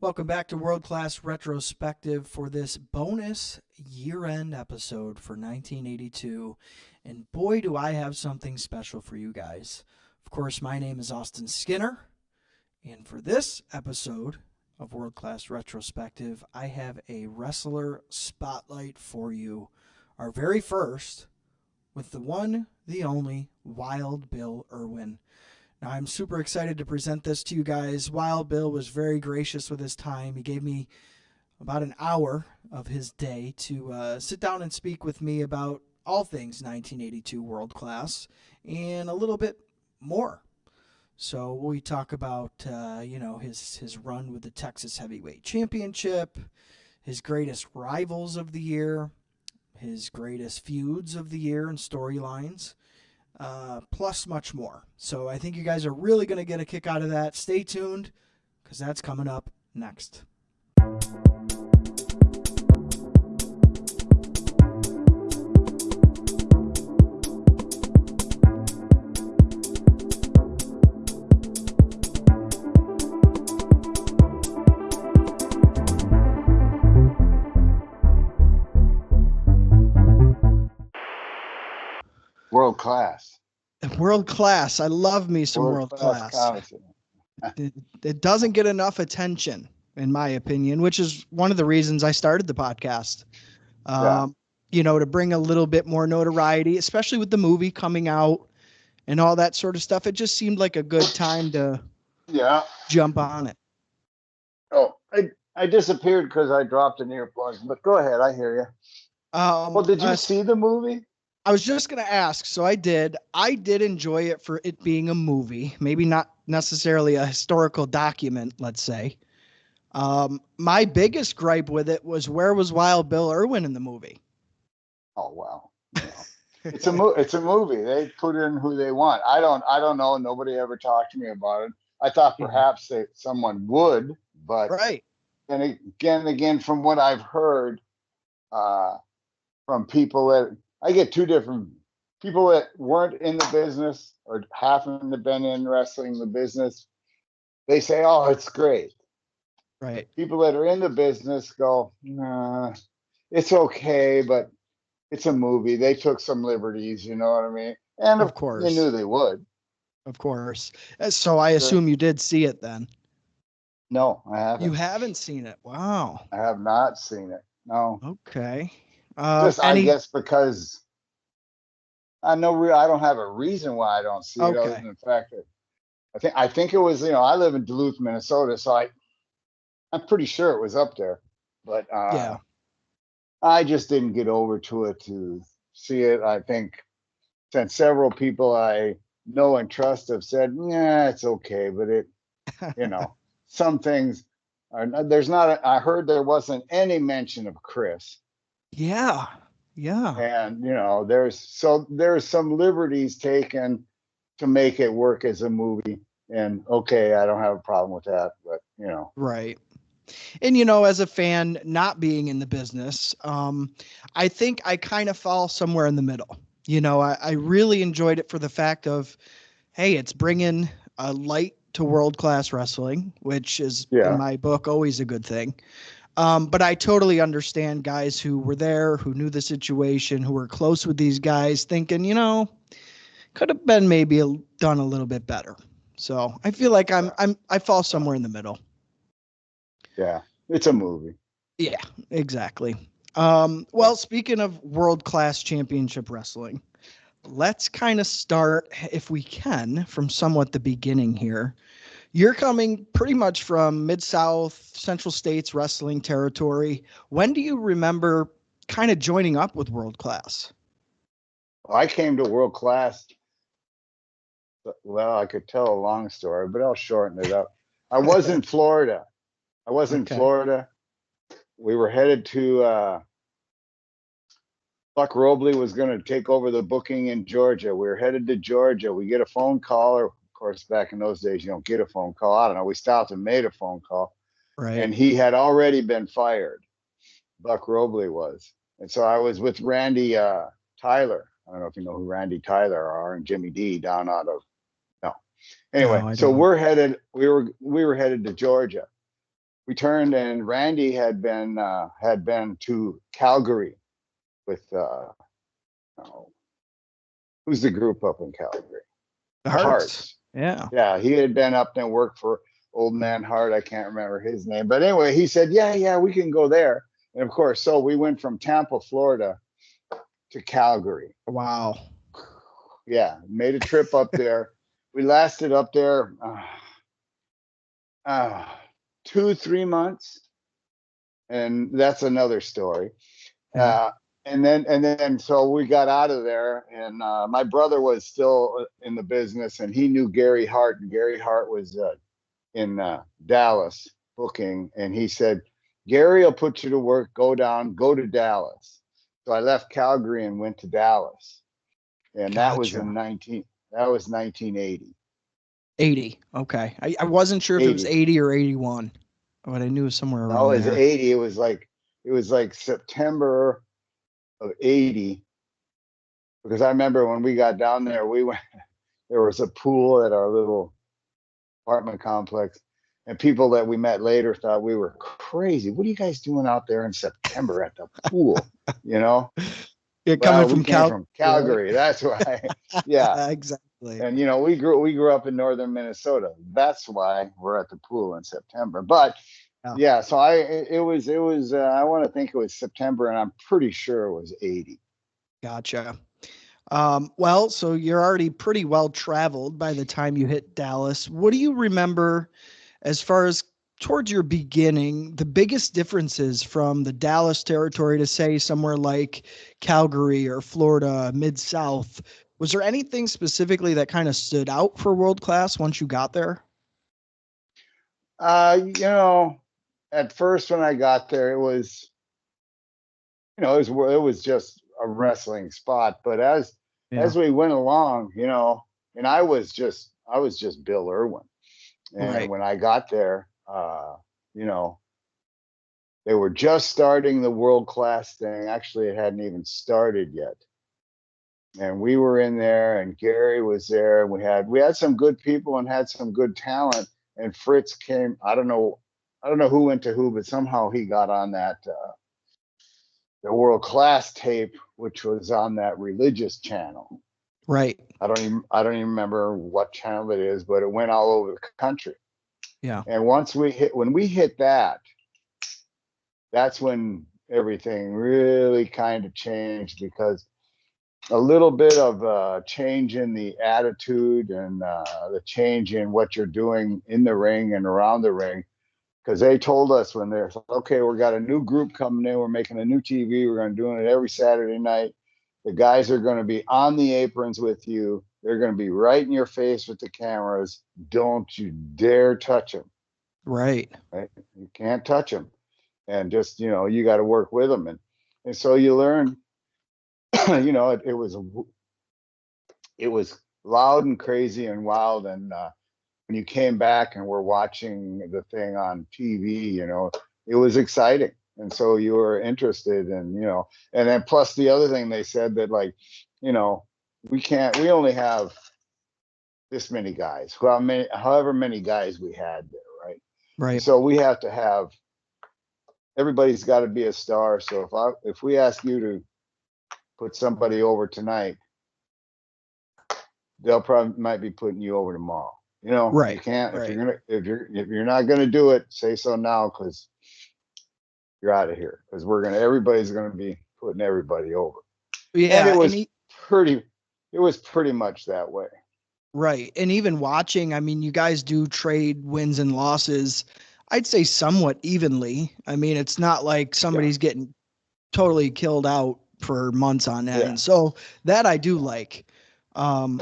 Welcome back to World Class Retrospective for this bonus year-end episode for 1982. And boy, do I have something special for you guys. Of course, my name is Austin Skinner. And for this episode of World Class Retrospective, I have a wrestler spotlight for you. Our very first with the one, the only, Wild Bill Irwin. Now, I'm super excited to present this to you guys. Wild Bill was very gracious with his time. He gave me about an hour of his day to sit down and speak with me about all things 1982 World Class and a little bit more. So we talk about, his run with the Texas Heavyweight Championship, his greatest rivals of the year, his greatest feuds of the year and storylines. Plus much more. So I think you guys are really going to get a kick out of that. Stay tuned because that's coming up next. World class. World class. I love me some world class. It doesn't get enough attention, in my opinion, which is one of the reasons I started the podcast. To bring a little bit more notoriety, especially with the movie coming out and all that sort of stuff. It just seemed like a good time to jump on it. Oh, I disappeared because I dropped an earplug, but go ahead. I hear you. Well, did you see the movie? I was just going to ask. So I did enjoy it for it being a movie, maybe not necessarily a historical document, let's say. My biggest gripe with it was, where was Wild Bill Irwin in the movie? Oh, wow. It's a movie. They put in who they want. I don't know. Nobody ever talked to me about it. I thought perhaps someone would, but right. And again, from what I've heard, from people that I get two different people that weren't in the business or haven't been in wrestling the business. They say, "Oh, it's great." Right. People that are in the business go, "Nah, it's okay, but it's a movie. They took some liberties, you know what I mean?" And of course, they knew they would. Of course. So I assume you did see it then. No, I haven't. You haven't seen it? Wow. I have not seen it. No. Okay. I guess because I don't have a reason why I don't see it, other than the fact that I think it was, I live in Duluth, Minnesota, so I'm pretty sure it was up there, but I just didn't get over to it to see it. I think since several people I know and trust have said, yeah, it's okay, but it, some things are, I heard there wasn't any mention of Chris. Yeah. And there's some liberties taken to make it work as a movie, and okay, I don't have a problem with that, but right. And as a fan, not being in the business, I think I kind of fall somewhere in the middle. I really enjoyed it for the fact of, hey, it's bringing a light to world class wrestling, which is in my book always a good thing. But I totally understand guys who were there, who knew the situation, who were close with these guys, thinking, could have been maybe done a little bit better. So I feel like I fall somewhere in the middle. Yeah, it's a movie. Yeah, exactly. Well, speaking of world-class championship wrestling, let's kind of start, if we can, from somewhat the beginning here. You're coming pretty much from Mid-South, Central States wrestling territory. When do you remember kind of joining up with World Class? Well, I came to World Class. Well, I could tell a long story, but I'll shorten it up. I was in Florida. Florida. We were headed to Buck Robley was going to take over the booking in Georgia. We were headed to Georgia. We get a phone call, or of course, back in those days, you don't get a phone call. I don't know. We stopped and made a phone call. Right. And he had already been fired. Buck Robley was. And so I was with Randy Tyler. I don't know if you know who Randy Tyler are, and Jimmy D down out of Anyway, so we were headed to Georgia. we turned, and Randy had been to Calgary with who's the group up in Calgary? The Hearts. Yeah. He had been up there and worked for Old Man Hart. I can't remember his name, but anyway, he said, yeah, we can go there. And of course, so we went from Tampa, Florida to Calgary. Wow. Yeah, made a trip up there. We lasted up there 2-3 months, and that's another story. And then so we got out of there, and my brother was still in the business, and he knew Gary Hart, and Gary Hart was in Dallas booking, and he said, Gary will put you to work, go to Dallas. So I left Calgary and went to Dallas, and that was 1980. 80. Okay. I wasn't sure if it was 80 or 81, but I knew it was somewhere around there. No, it was 80. It was like September of 80, because I remember when we got down there, there was a pool at our little apartment complex, and people that we met later thought we were crazy. What are you guys doing out there in September at the pool? Yeah, coming from Calgary. Right? That's why. Yeah, exactly. And we grew up in northern Minnesota. That's why we're at the pool in September. But yeah, so it was I want to think it was September, and I'm pretty sure it was 80. Gotcha. Well, so you're already pretty well traveled by the time you hit Dallas. What do you remember as far as towards your beginning, the biggest differences from the Dallas territory to say somewhere like Calgary or Florida, Mid-South? Was there anything specifically that kind of stood out for World Class once you got there? At first when I got there, it was just a wrestling spot. But as we went along, and I was just Bill Irwin. And when I got there, they were just starting the World Class thing. Actually, it hadn't even started yet. And we were in there, and Gary was there, and we had some good people and had some good talent. And Fritz came. I don't know who went to who, but somehow he got on that the World Class tape, which was on that religious channel. Right. I don't even remember what channel it is, but it went all over the country. Yeah. And when we hit that, that's when everything really kind of changed, because a little bit of change in the attitude and the change in what you're doing in the ring and around the ring. Because they told us when they're okay, we got a new group coming in, we're making a new TV, we're going to do it every Saturday night. The guys are going to be on the aprons with you. They're going to be right in your face with the cameras. Don't you dare touch them. Right. You can't touch them. And just, you got to work with them. And so you learn, it was loud and crazy and wild. And when you came back and were watching the thing on TV, it was exciting. And so you were interested, and and then plus the other thing they said that, like, we only have this many guys. Well, however many guys we had there, right? Right. So we have to have, everybody's got to be a star. So if we ask you to put somebody over tonight, they'll probably might be putting you over tomorrow. Right. You can't, if you're not gonna do it, say so now, because you're out of here, because everybody's gonna be putting everybody over. Yeah, and it was pretty much that way. Right. And even watching, I mean, you guys do trade wins and losses, I'd say somewhat evenly. I mean, it's not like somebody's getting totally killed out for months on end. Yeah. So that I do like. I'm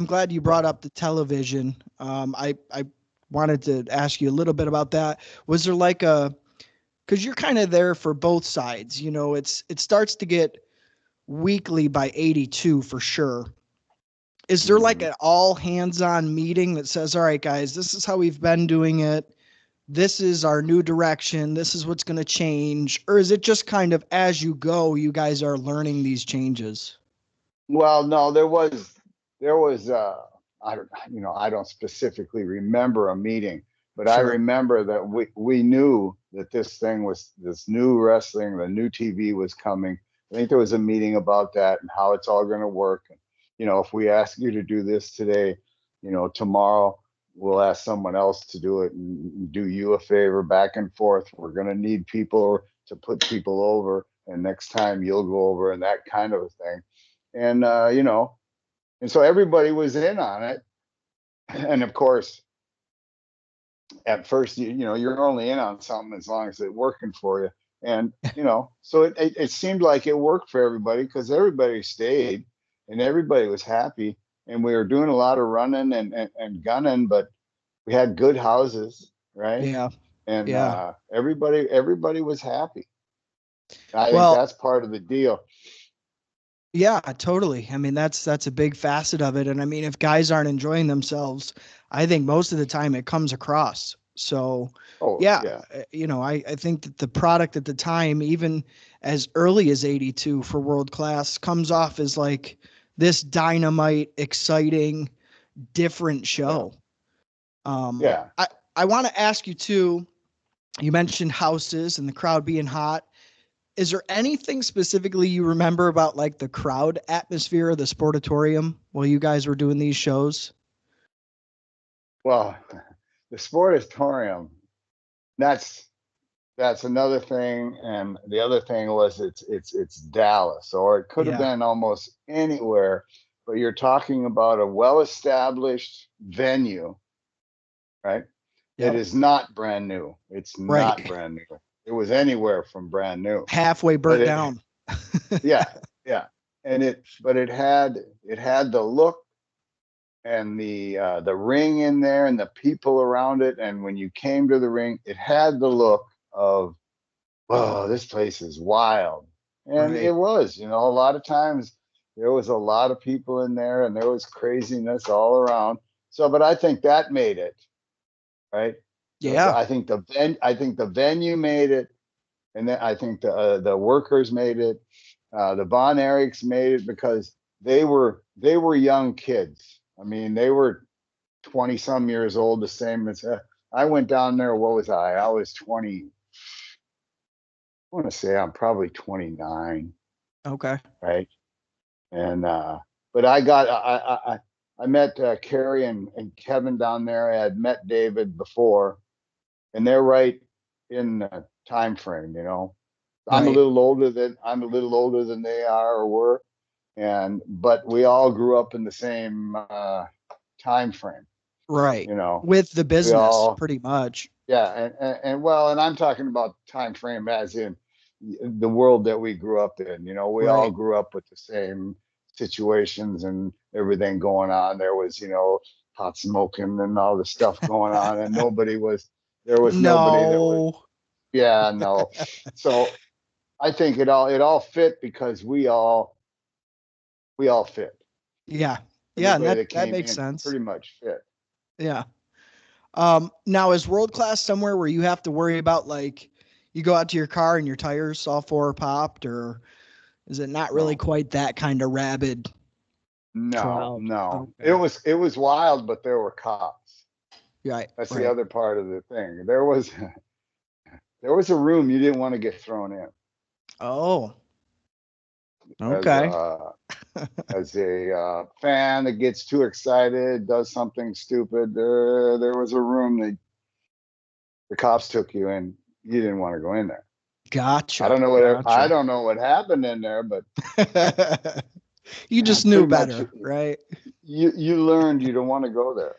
glad you brought up the television. I wanted to ask you a little bit about that. Was there like because you're kind of there for both sides, it starts to get weekly by 82 for sure. Is there like an all hands on meeting that says, all right, guys, this is how we've been doing it. This is our new direction. This is what's going to change. Or is it just kind of as you go, you guys are learning these changes? Well, no, there was I don't specifically remember a meeting, But I remember that we knew that this new wrestling, the new TV was coming. I think there was a meeting about that and how it's all going to work. And, if we ask you to do this today, tomorrow we'll ask someone else to do it and do you a favor back and forth. We're going to need people to put people over, and next time you'll go over, and that kind of a thing. And, and so everybody was in on it. And of course, at first, you're only in on something as long as it's working for you. And, so it seemed like it worked for everybody because everybody stayed and everybody was happy. And we were doing a lot of running and gunning, but we had good houses, right? Yeah. And everybody was happy. I think that's part of the deal. Yeah, totally. I mean, that's a big facet of it. And I mean, if guys aren't enjoying themselves, I think most of the time it comes across. So, I think that the product at the time, even as early as 82 for World Class, comes off as like this dynamite, exciting, different show. I want to ask you too, you mentioned houses and the crowd being hot. Is there anything specifically you remember about like the crowd atmosphere of the Sportatorium while you guys were doing these shows? Well, the Sportatorium, that's another thing. And the other thing was it's Dallas, or it could have been almost anywhere, but you're talking about a well-established venue, right? Yep. It is not brand new. It's not brand new. It was anywhere from brand new. Halfway burnt down. Yeah. And it had the look and the ring in there and the people around it. And when you came to the ring, it had the look of, whoa, this place is wild. And it was, a lot of times there was a lot of people in there and there was craziness all around. So, but I think that made it, right? Yeah. I think the venue made it, and then I think the workers made it. The Von Erichs made it because they were young kids. I mean, they were 20 some years old, the same as I went down there. What was I? I was 20. I want to say I'm probably 29. Okay. Right. And but I met Carrie and Kevin down there. I had met David before. And they're right in the time frame, I'm a little older than they are or were, but we all grew up in the same time frame, right? With the business, pretty much. Yeah, and I'm talking about time frame as in the world that we grew up in. We all grew up with the same situations and everything going on. There was, pot smoking and all the stuff going on, and nobody was. There was nobody that was. So I think it all fit because we all fit. Yeah. And that makes sense. Pretty much fit. Yeah. Now is World Class somewhere where you have to worry about, like, you go out to your car and your tires all four are popped, or is it not really quite that kind of rabid? No. Okay. It was wild, but there were cops. Right. That's the other part of the thing. There was a room you didn't want to get thrown in. Oh. Okay. As a fan that gets too excited, does something stupid, there was a room that the cops took you in. You didn't want to go in there. Gotcha. I don't know what happened in there, but you just knew better, right? You learned you don't want to go there.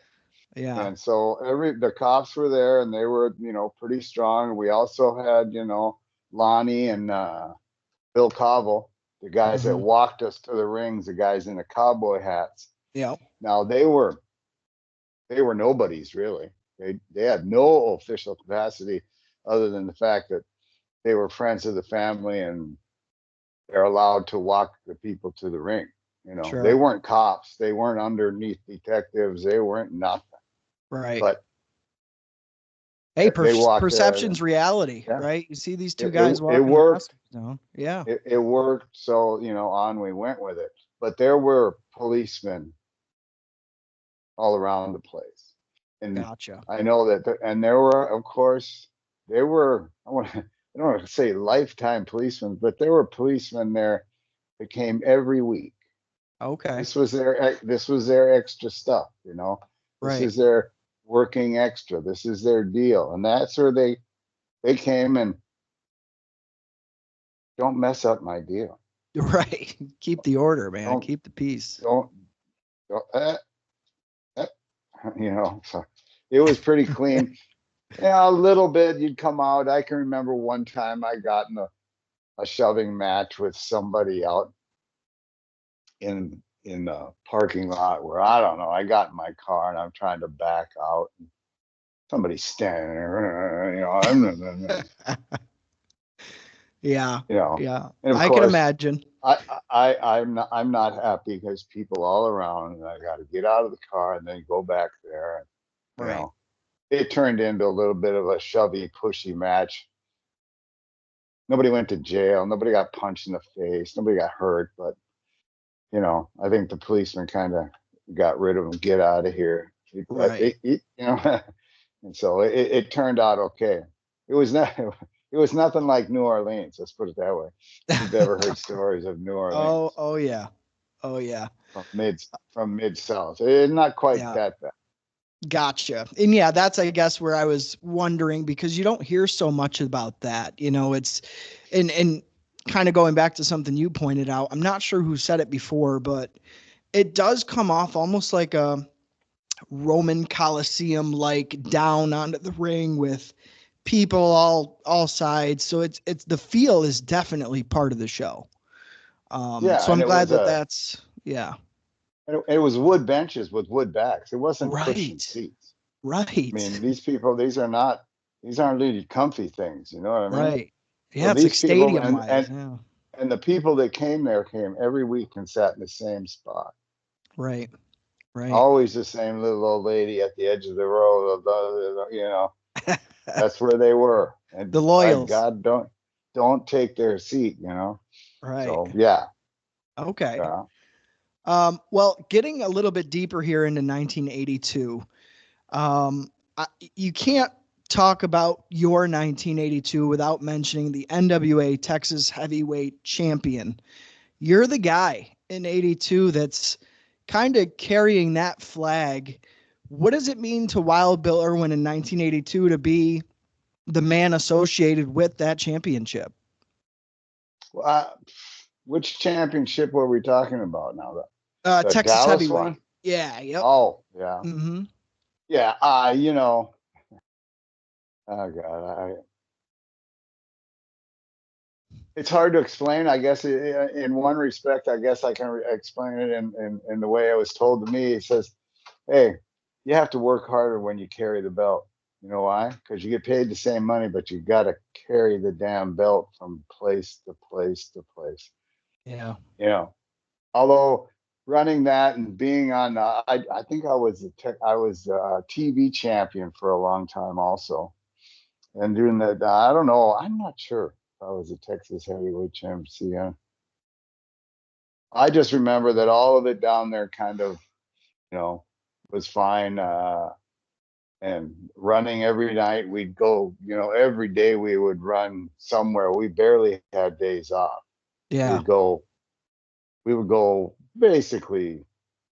Yeah. And so the cops were there, and they were, pretty strong. We also had, Lonnie and Bill Cobble, the guys that walked us to the rings, the guys in the cowboy hats. Yeah. Now they were nobodies, really. They had no official capacity other than the fact that they were friends of the family and they're allowed to walk the people to the ring. Sure. They weren't cops. They weren't underneath detectives. They weren't nothing. Right. But hey, perception's reality, right? You see these two guys walking. It worked. Yeah. It worked. So, on we went with it. But there were policemen all around the place. And gotcha. I know that, and there were, of course, I don't want to say lifetime policemen, but there were policemen there that came every week. Okay. This was their extra stuff, you know. This Right. is their working extra. This is their deal, and that's where they came and don't mess up my deal. Right. Keep the order, man. Don't, Keep the peace. don't you know. So it was pretty clean. Yeah, a little bit. You'd come out. I can remember one time I got in a shoving match with somebody out in the parking lot where, I don't know, I got in my car and I'm trying to back out. And somebody's standing there, you know. Yeah. You know. Yeah. And of I course, can imagine. I'm not happy because people all around, and I got to get out of the car and then go back there. And, you Right. know, it turned into a little bit of a shovey, pushy match. Nobody went to jail. Nobody got punched in the face. Nobody got hurt. But, you know, I think the policeman kind of got rid of him. Get out of here. Right. You know, and so it turned out okay. It was not. It was nothing like New Orleans. Let's put it that way. If you've ever heard stories of New Orleans. Oh yeah. Oh yeah. From mid South. It's not quite that bad. Gotcha. And yeah, that's, I guess, where I was wondering, because you don't hear so much about that. You know, it's, and kind of going back to something you pointed out, I'm not sure who said it before, but it does come off almost like a Roman Colosseum, like down onto the ring with people all sides. So it's the feel is definitely part of the show. So I'm glad that's. It was wood benches with wood backs. It wasn't right. cushion seats. Right. I mean, these aren't really comfy things. You know what I mean? Right. Yeah, so it's like stadium wise. And the people that came there came every week and sat in the same spot. Right. Right. Always the same little old lady at the edge of the row. You know, that's where they were. And the loyals. God, don't take their seat. You know. Right. So yeah. Okay. Yeah. Well, getting a little bit deeper here into 1982, you can't talk about your 1982 without mentioning the NWA Texas Heavyweight Champion. You're the guy in 82 that's kind of carrying that flag. What does it mean to Wild Bill Irwin in 1982 to be the man associated with that championship? Which championship were we talking about now? The Texas Dallas Heavyweight one? Yeah. Yep. Oh, yeah. Mm-hmm. Yeah. You know, oh God, it's hard to explain. I guess in one respect, I guess I can explain it in the way it was told to me. It says, hey, you have to work harder when you carry the belt. You know why? Because you get paid the same money, but you got to carry the damn belt from place to place to place. Yeah. You know, although running that and being on, I think I was a TV champion for a long time also, and doing that. I don't know. I'm not sure if I was a Texas heavyweight champion. I just remember that all of it down there kind of, you know, was fine. And running every night, we'd go, you know, every day we would run somewhere. We barely had days off. Yeah. We would go basically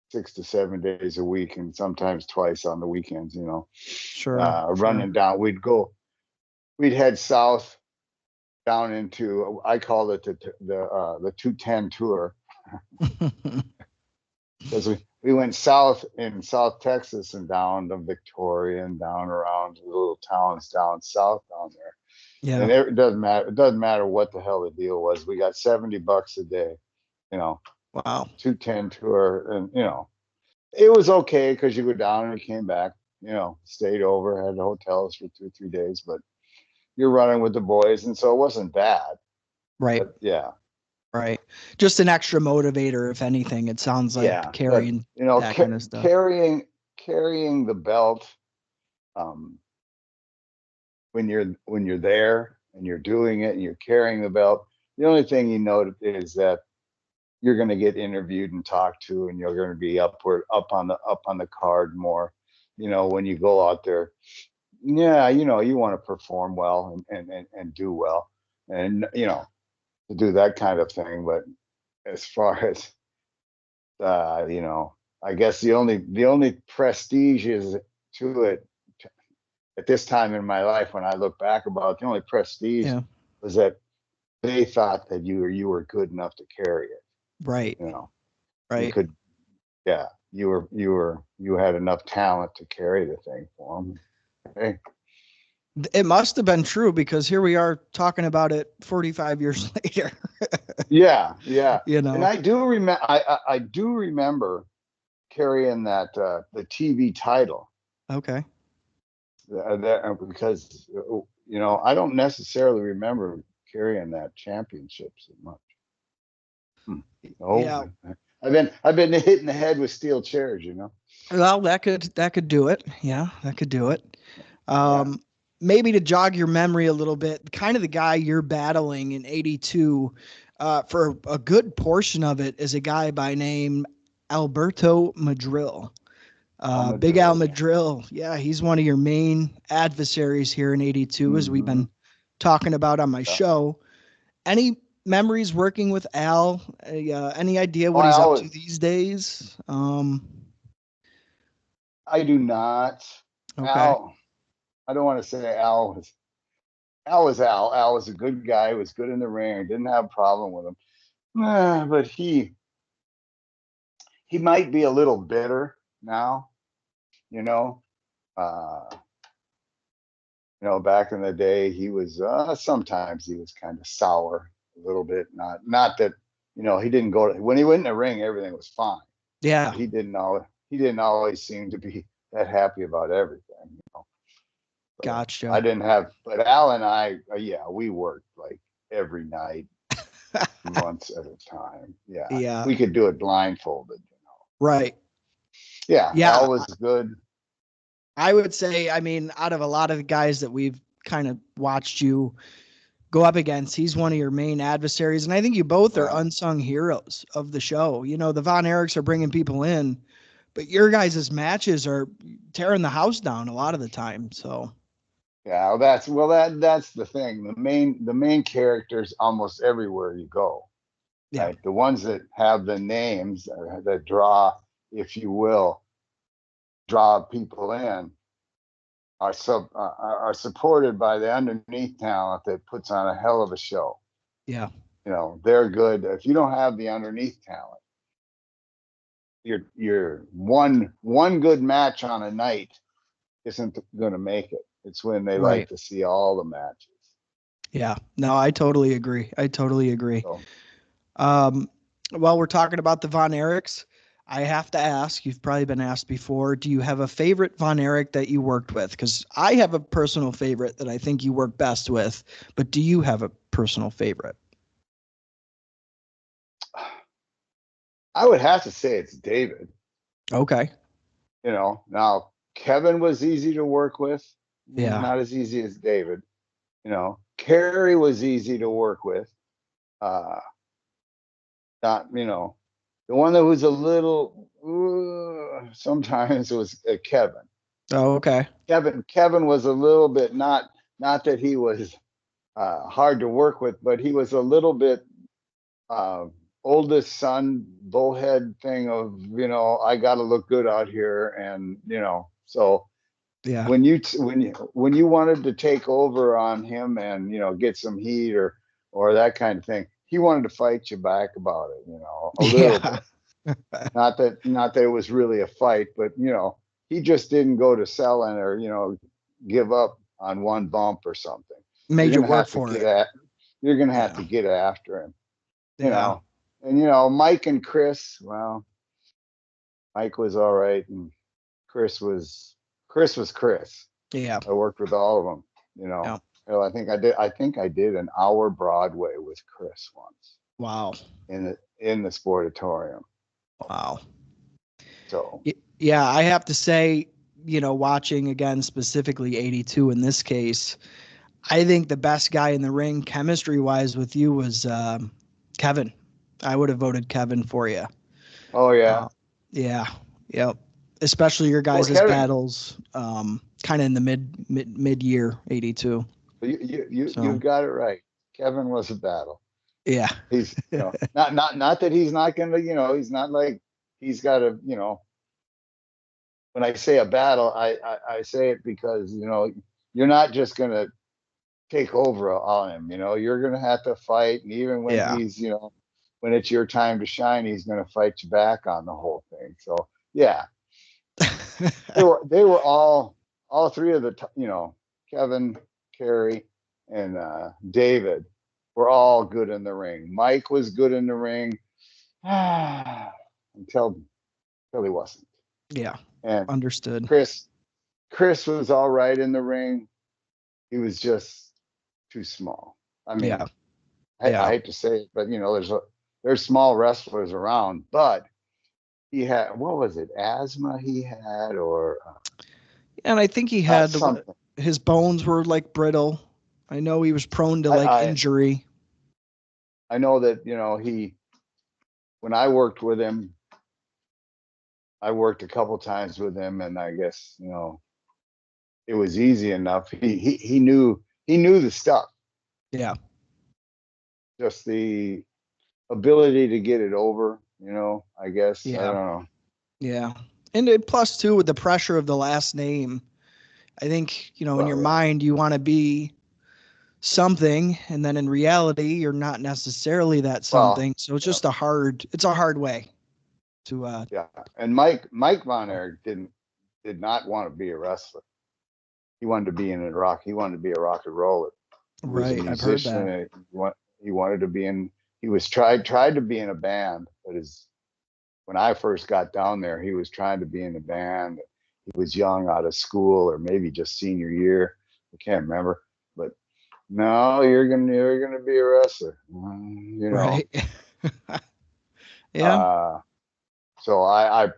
6 to 7 days a week, and sometimes twice on the weekends, you know. Sure. Running down, we'd head south down into, I called it the 210 tour. Because we went south in South Texas and down to Victoria and down around the little towns down south down there. Yeah. And it doesn't matter. It doesn't matter what the hell the deal was. We got $70 a day, you know. Wow. 210 tour, and you know, it was okay because you go down and you came back, you know, stayed over, had hotels for 2-3 days, but you're running with the boys, and so it wasn't bad. Right. But yeah. Right. Just an extra motivator, if anything. It sounds like carrying, you know, that kind of stuff. Carrying the belt, when you're there and you're doing it and you're carrying the belt, the only thing you know is that you're going to get interviewed and talked to, and you're going to be up on the card more. when you go out there, yeah, you want to perform well and do well, and to do that kind of thing. But as far as I guess the only prestige is to it at this time in my life, when I look back about it, the only prestige was that they thought that you were good enough to carry it. Right. Right. You could, you had enough talent to carry the thing for them. Hey. It must have been true, because here we are talking about it 45 years later. Yeah. And I do remember. I do remember carrying that the TV title. Okay. Because I don't necessarily remember carrying that championship so much. Yeah. I've been hitting the head with steel chairs. Well, that could do it. Yeah, that could do it. Maybe to jog your memory a little bit, kind of the guy you're battling in 82 for a good portion of it is a guy by name Alberto Madril. Big Al Madril. Yeah, he's one of your main adversaries here in 82, as we've been talking about on my show. Any memories working with Al? Any idea what he's up to these days? I do not. Okay. Al, I don't want to say Al was Al. Al was a good guy. He was good in the ring. Didn't have a problem with him. But he might be a little bitter now. Back in the day, he was sometimes he was kind of sour a little bit. Not that he didn't when he went in the ring, everything was fine. Yeah. He didn't always seem to be that happy about everything. Gotcha. I didn't have, but Al and I, we worked like every night, months at a time. Yeah. We could do it blindfolded. Right. Yeah. Al was good. I would say, out of a lot of the guys that we've kind of watched you go up against, he's one of your main adversaries. And I think you both are unsung heroes of the show. The Von Erichs are bringing people in, but your guys' matches are tearing the house down a lot of the time. So. Yeah, that's the thing. The main characters almost everywhere you go. Yeah. Right? The ones that have the names that draw, if you will, draw people in are supported by the underneath talent that puts on a hell of a show. Yeah. They're good. If you don't have the underneath talent, you're one good match on a night isn't going to make it. It's when they like to see all the matches. Yeah, no, I totally agree. So. While we're talking about the Von Erichs, I have to ask, you've probably been asked before, do you have a favorite Von Erich that you worked with? Because I have a personal favorite that I think you work best with, but do you have a personal favorite? I would have to say it's David. Okay. Now Kevin was easy to work with. Yeah. Not as easy as David. Kerry was easy to work with. Not, the one that was a little, sometimes it was Kevin. Oh, okay. Kevin was a little bit, not that he was hard to work with, but he was a little bit oldest son, bullhead thing of, I got to look good out here. And, so. Yeah. When you wanted to take over on him and get some heat or that kind of thing, he wanted to fight you back about it, a little bit. Not that it was really a fight, but he just didn't go to selling or give up on one bump or something. Made you work for it. You're gonna have to get after him, And Mike and Chris. Well, Mike was all right, and Chris was Chris. Yeah. I worked with all of them, Yeah. Well, I think I did an hour Broadway with Chris once. Wow. In the Sportatorium. Wow. So. Yeah, I have to say, watching again, specifically 82 in this case, I think the best guy in the ring chemistry wise with you was Kevin. I would have voted Kevin for you. Oh yeah. Yeah. Yep. especially your guys' battles, kind of in the mid year 82. You've got it right. Kevin was a battle. Yeah. He's, not that he's not going to, he's not like he's got to, when I say a battle, I say it because, you're not just going to take over on him, you're going to have to fight. And even when he's, when it's your time to shine, he's going to fight you back on the whole thing. So, yeah. they were all three of the, Kevin, Kerry, and David were all good in the ring. Mike was good in the ring until he wasn't. Yeah. And understood. Chris was all right in the ring. He was just too small. I mean, I hate to say it, but there's small wrestlers around, but he had, what was it, asthma he had, or and I think he had his bones were like brittle. I know he was prone to injury. I know that, when I worked with him, I worked a couple times with him, and I guess, it was easy enough. He knew the stuff. Yeah. Just the ability to get it over, I guess. Yeah. I don't know. Yeah. And plus too, with the pressure of the last name, I think, in your mind, you want to be something, and then in reality, you're not necessarily that something. So it's just a hard way to. Yeah. And Mike Von Erich did not want to be a wrestler. He wanted to be in a rock. He wanted to be a rock and roller. Right. I've heard that. He wanted to be in. He was tried to be in a band, but when I first got down there, he was trying to be in a band. He was young, out of school, or maybe just senior year. I can't remember. But no, you're gonna be a wrestler. Right. Yeah. So I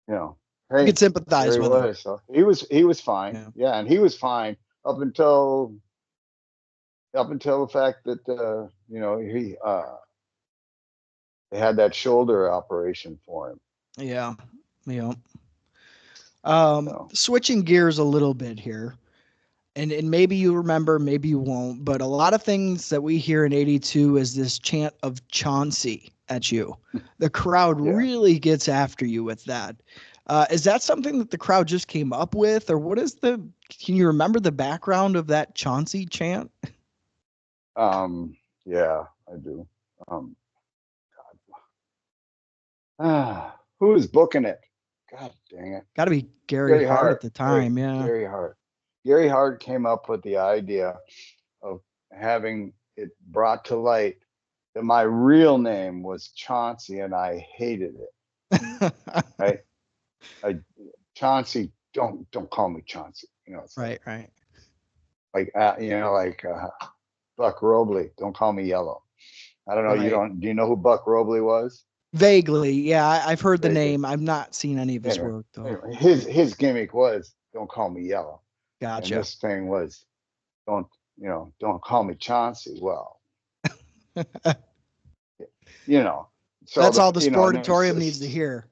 you could sympathize with him. So he was fine. Yeah, and he was fine up until the fact that he they had that shoulder operation for him. Yeah. Switching gears a little bit here, and maybe you remember, maybe you won't, but a lot of things that we hear in 82 is this chant of Chauncey at you. The crowd really gets after you with that. Is that something that the crowd just came up with, or what is can you remember the background of that Chauncey chant? Yeah, I do. Who is booking it? God dang it. Got to be Gary Hart at the time. Gary Hart. Gary Hart came up with the idea of having it brought to light that my real name was Chauncey, and I hated it. Right? Chauncey, don't call me Chauncey. Right. Like Buck Robley, don't call me Yellow. I don't know. Right. Do you know who Buck Robley was? Vaguely, yeah. I've heard the name. I've not seen any of his work though. Anyway, his gimmick was, don't call me Yellow. Gotcha. And this thing was, don't call me Chauncey. Well, so that's all the Sportatorium needs to hear.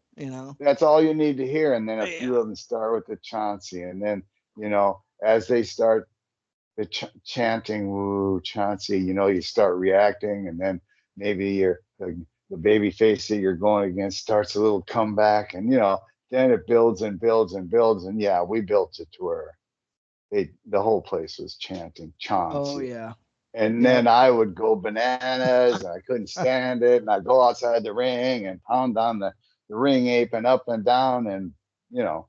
That's all you need to hear. And then a few of them start with the Chauncey, and then as they start the chanting, "Woo, Chauncey," you start reacting, and then maybe the baby face that you're going against starts a little comeback, and then it builds and builds and builds, and we built it to where the whole place was chanting Chauncey. Oh yeah. And then I would go bananas, and I couldn't stand it, and I'd go outside the ring and pound on the ring apron up and down, and no,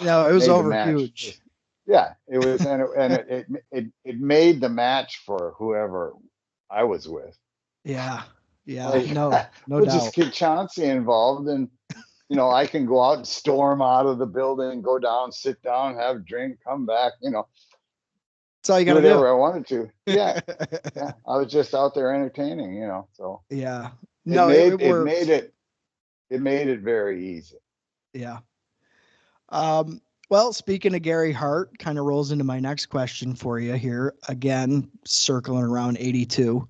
it was over huge. Yeah, it was, and it made the match for whoever I was with. Yeah. No doubt. Just get Chauncey involved, and I can go out and storm out of the building, go down, sit down, have a drink, come back. That's all you got to do. Whatever I wanted to. Yeah. I was just out there entertaining. So yeah. No, it made it very easy. Yeah. Well, speaking of Gary Hart, kind of rolls into my next question for you here. Again, circling around 82.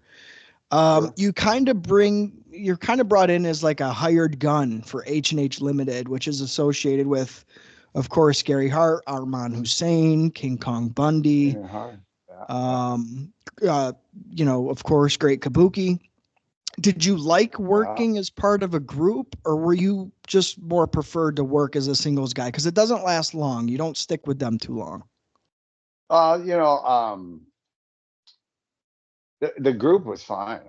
Sure. You kind of bring you're kind of brought in as like a hired gun for H&H Limited, which is associated with, of course, Gary Hart, Arman Hussein, King Kong Bundy, of course, Great Kabuki. Did you like working as part of a group, or were you just more preferred to work as a singles guy? Because it doesn't last long. You don't stick with them too long. The group was fine.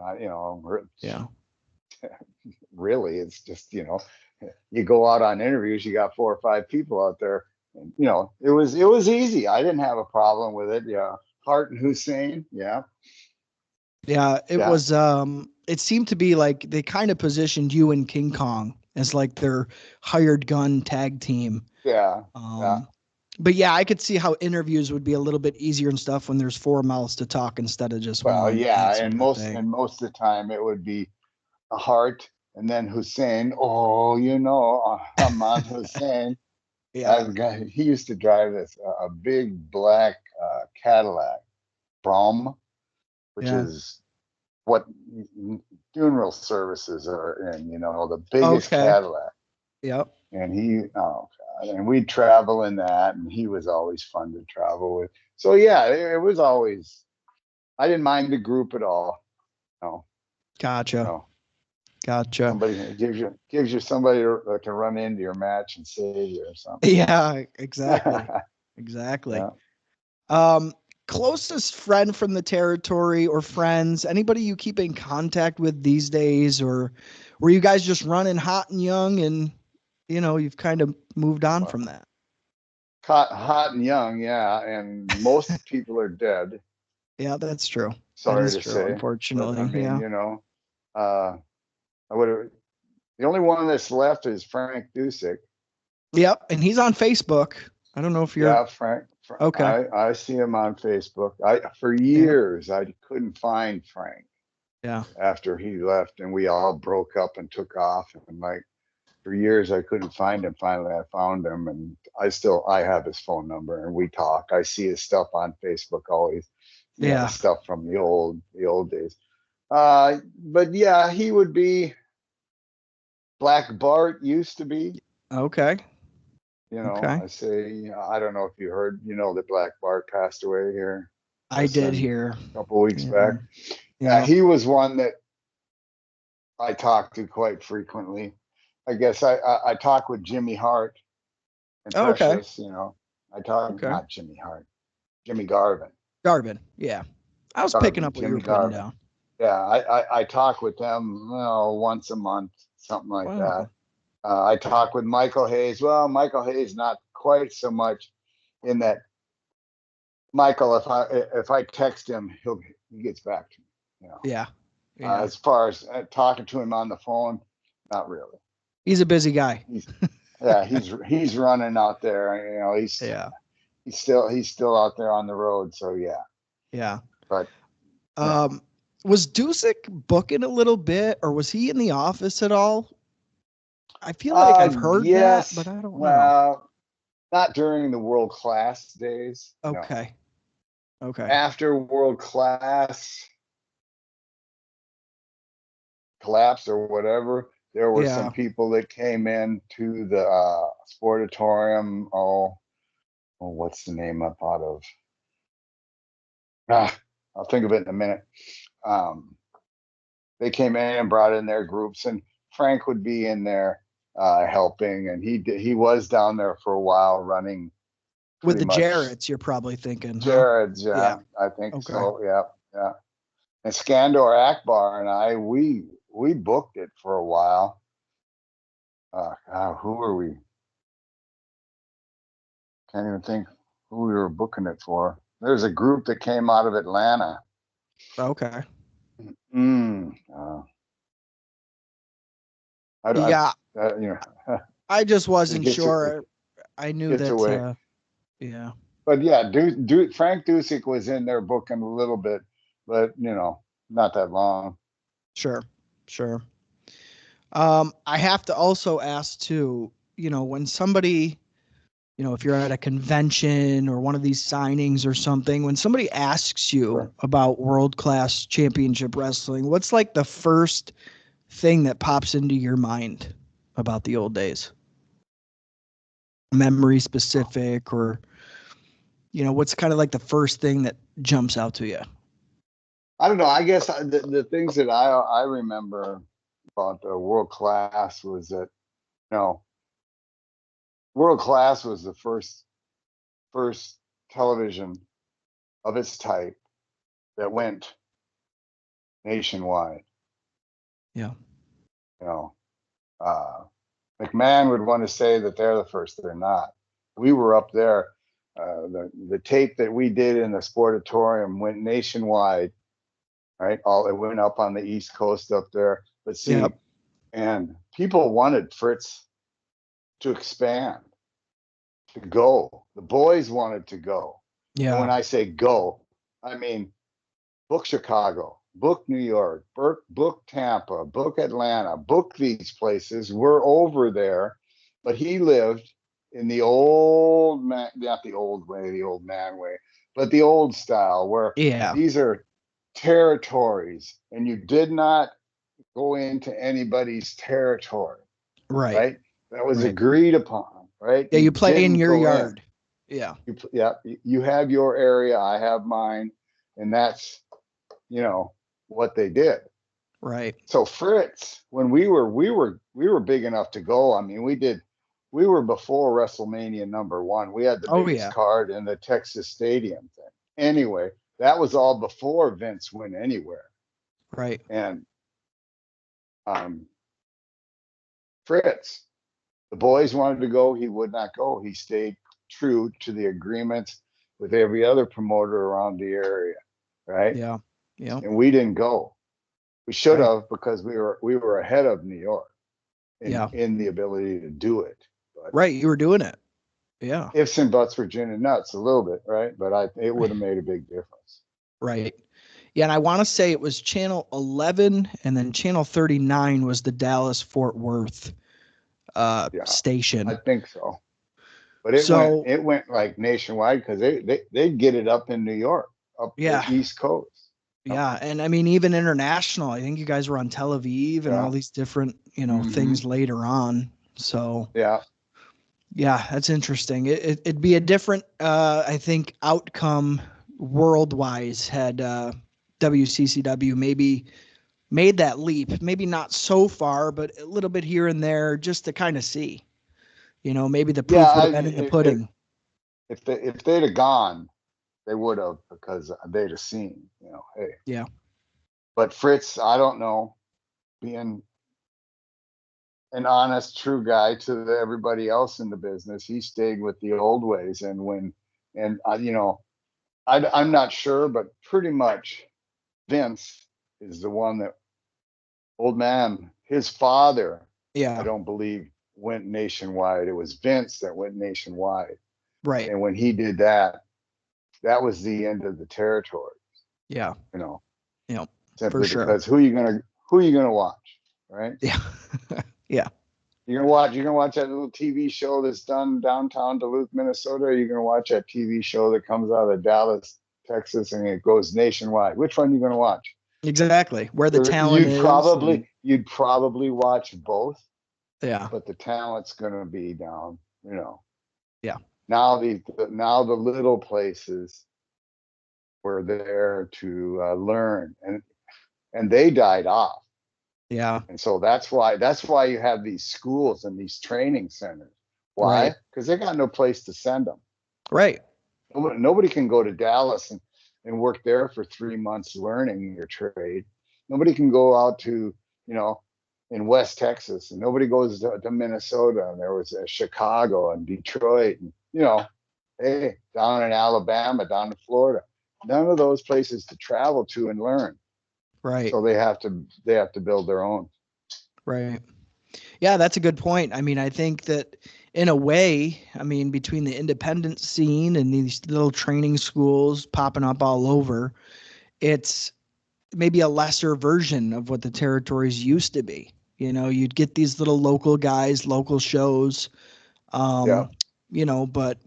Really, it's just, you go out on interviews, you got 4 or 5 people out there, and, it was easy. I didn't have a problem with it. Yeah. Hart and Hussein. Yeah. Yeah. It was, it seemed to be like they kind of positioned you and King Kong as like their hired gun tag team. Yeah. But yeah, I could see how interviews would be a little bit easier and stuff when there's 4 mouths to talk instead of just one. Well, yeah, and most of the time it would be a Hart and then Hussein. Ahmad Hussein. Yeah, he used to drive this a big black Cadillac Brougham, which is what funeral services are in. The biggest Cadillac. Yep. And and we'd travel in that, and he was always fun to travel with. So yeah, it was always, I didn't mind the group at all. No. Gotcha. Somebody gives you somebody that can run into your match and save you or something. Yeah, exactly. Yeah. Closest friend from the territory or friends, anybody you keep in contact with these days, or were you guys just running hot and young and you've kind of moved on from that? Hot and young, yeah, and most people are dead. Yeah, that's true. Sorry to say, unfortunately. But, I mean, the only one that's left is Frank Dusek. Yep, and he's on Facebook. I don't know if you're. Yeah, Frank. Okay. I see him on Facebook. For years I couldn't find Frank. Yeah. After he left, and we all broke up and took off, and for years I couldn't find him. Finally, I found him, and I have his phone number, and we talk. I see his stuff on Facebook always. Stuff from the old days. But yeah, he would be. Black Bart used to be. Okay. I say, I don't know if you heard, that Black Bart passed away here. I did hear a couple of weeks back. Yeah, he was one that I talked to quite frequently. I guess I talk with Jimmy Hart and Precious, I talk not Jimmy Hart, Jimmy Garvin. Yeah. I was picking up what you were putting down. Yeah, I talk with them once a month, something like that. I talk with Michael Hayes. Well, Michael Hayes not quite so much, in that Michael, if I text him, he gets back to me. Yeah. As far as talking to him on the phone, not really. He's a busy guy. He's running out there. He's still out there on the road. So yeah. But was Dusek booking a little bit, or was he in the office at all? I feel like I've heard that, but I don't know. Not during the World Class days. Okay. No. After World Class collapsed or whatever, there were some people that came in to the Sportatorium. What's the name up out of? I'll think of it in a minute. They came in and brought in their groups, and Frank would be in there helping, and he was down there for a while running with the Jarretts. You're probably thinking Jarretts, yeah. I think so. Yeah. And Skandor Akbar and I, we booked it for a while. Who were we? Can't even think who we were booking it for. There's a group that came out of Atlanta. Okay. I just wasn't sure. I knew that. But yeah, Frank Dusek was in there booking a little bit, but not that long. Sure. I have to also ask too. When somebody, if you're at a convention or one of these signings or something, when somebody asks you about world-class championship wrestling, what's like the first thing that pops into your mind about the old days? Memory specific, or, what's kind of like the first thing that jumps out to you? I don't know. I guess the things that I remember about the world class was that, world class was the first television of its type that went nationwide. Yeah. McMahon would want to say that they're the first. They're not. We were up there. The tape that we did in the Sportatorium went nationwide, right? It went up on the East Coast up there. But see, and people wanted Fritz to expand, to go. The boys wanted to go. Yeah. And when I say go, I mean book Chicago, book New York, book Tampa, book Atlanta, book these places. We're over there. But he lived in the old man, not the old way, the old man way, but the old style where these are territories and you did not go into anybody's territory. Right? That was agreed upon, right? Yeah, you play in your yard. Yeah. You have your area, I have mine, and that's what they did. Right. So Fritz, when we were big enough to go. I mean, we were before WrestleMania #1. We had the biggest card in the Texas Stadium thing. Anyway, that was all before Vince went anywhere. Right. And Fritz, the boys wanted to go, he would not go. He stayed true to the agreements with every other promoter around the area. Right. Yeah. Yeah. And we didn't go. We should have, because we were ahead of New York in the ability to do it. But you were doing it. Yeah. Ifs and buts for gin and nuts a little bit, right? But it would have made a big difference. Right. Yeah, and I want to say it was channel 11, and then channel 39 was the Dallas Fort Worth station. I think so. But it went like nationwide, because they'd get it up in New York, up the East Coast. Yeah, and I mean, even international. I think you guys were on Tel Aviv and all these different, things later on. So yeah, that's interesting. It'd be a different, I think, outcome world-wise had WCCW maybe made that leap. Maybe not so far, but a little bit here and there, just to kind of see. Maybe the proof would have been in the pudding. If they'd have gone, they would have, because they'd have seen, hey. Yeah. But Fritz, I don't know, being an honest, true guy to everybody else in the business, he stayed with the old ways. And I'm not sure, but pretty much Vince is the one that, old man, his father, I don't believe went nationwide. It was Vince that went nationwide. Right. And when he did that, that was the end of the territory. Yeah. Yeah. For sure. Because who are you gonna watch, right? Yeah. Yeah. You're gonna watch that little TV show that's done downtown Duluth, Minnesota, or you're gonna watch that TV show that comes out of Dallas, Texas, and it goes nationwide. Which one are you gonna watch? Exactly. Where the talent is. You'd probably watch both. Yeah. But the talent's gonna be down, Yeah. Now the little places were there to learn, and they died off. Yeah. And so that's why you have these schools and these training centers. Why? Because they got no place to send them. Right. Nobody can go to Dallas and work there for 3 months learning your trade. Nobody can go out to, in West Texas, and nobody goes to Minnesota, and there was Chicago and Detroit, and hey, down in Alabama, down in Florida, none of those places to travel to and learn. Right. So they have to build their own. Right. Yeah, that's a good point. I mean, I think that in a way, between the independent scene and these little training schools popping up all over, it's maybe a lesser version of what the territories used to be. You'd get these little local guys, local shows, but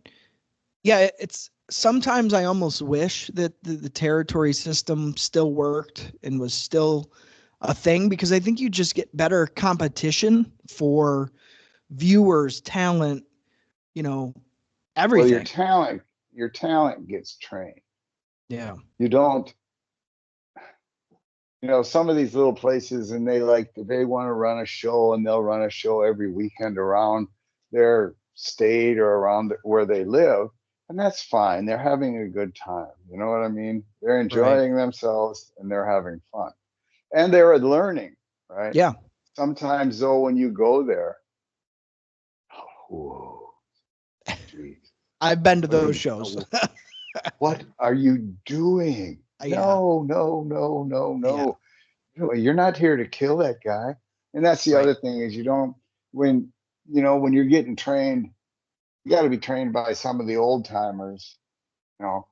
yeah, it's sometimes I almost wish that the territory system still worked and was still a thing, because I think you just get better competition for viewers, talent, everything. Well, your talent gets trained. Yeah. You don't, some of these little places, and they want to run a show, and they'll run a show every weekend around their state or around where they live. And that's fine. They're having a good time. You know what I mean? They're enjoying themselves and they're having fun. And they're learning, right? Yeah. Sometimes though, when you go there, whoa, geez. I've been to those shows. What are you doing? Yeah. No. You're not here to kill that guy. And that's the other thing is when you're getting trained, you got to be trained by some of the old timers, and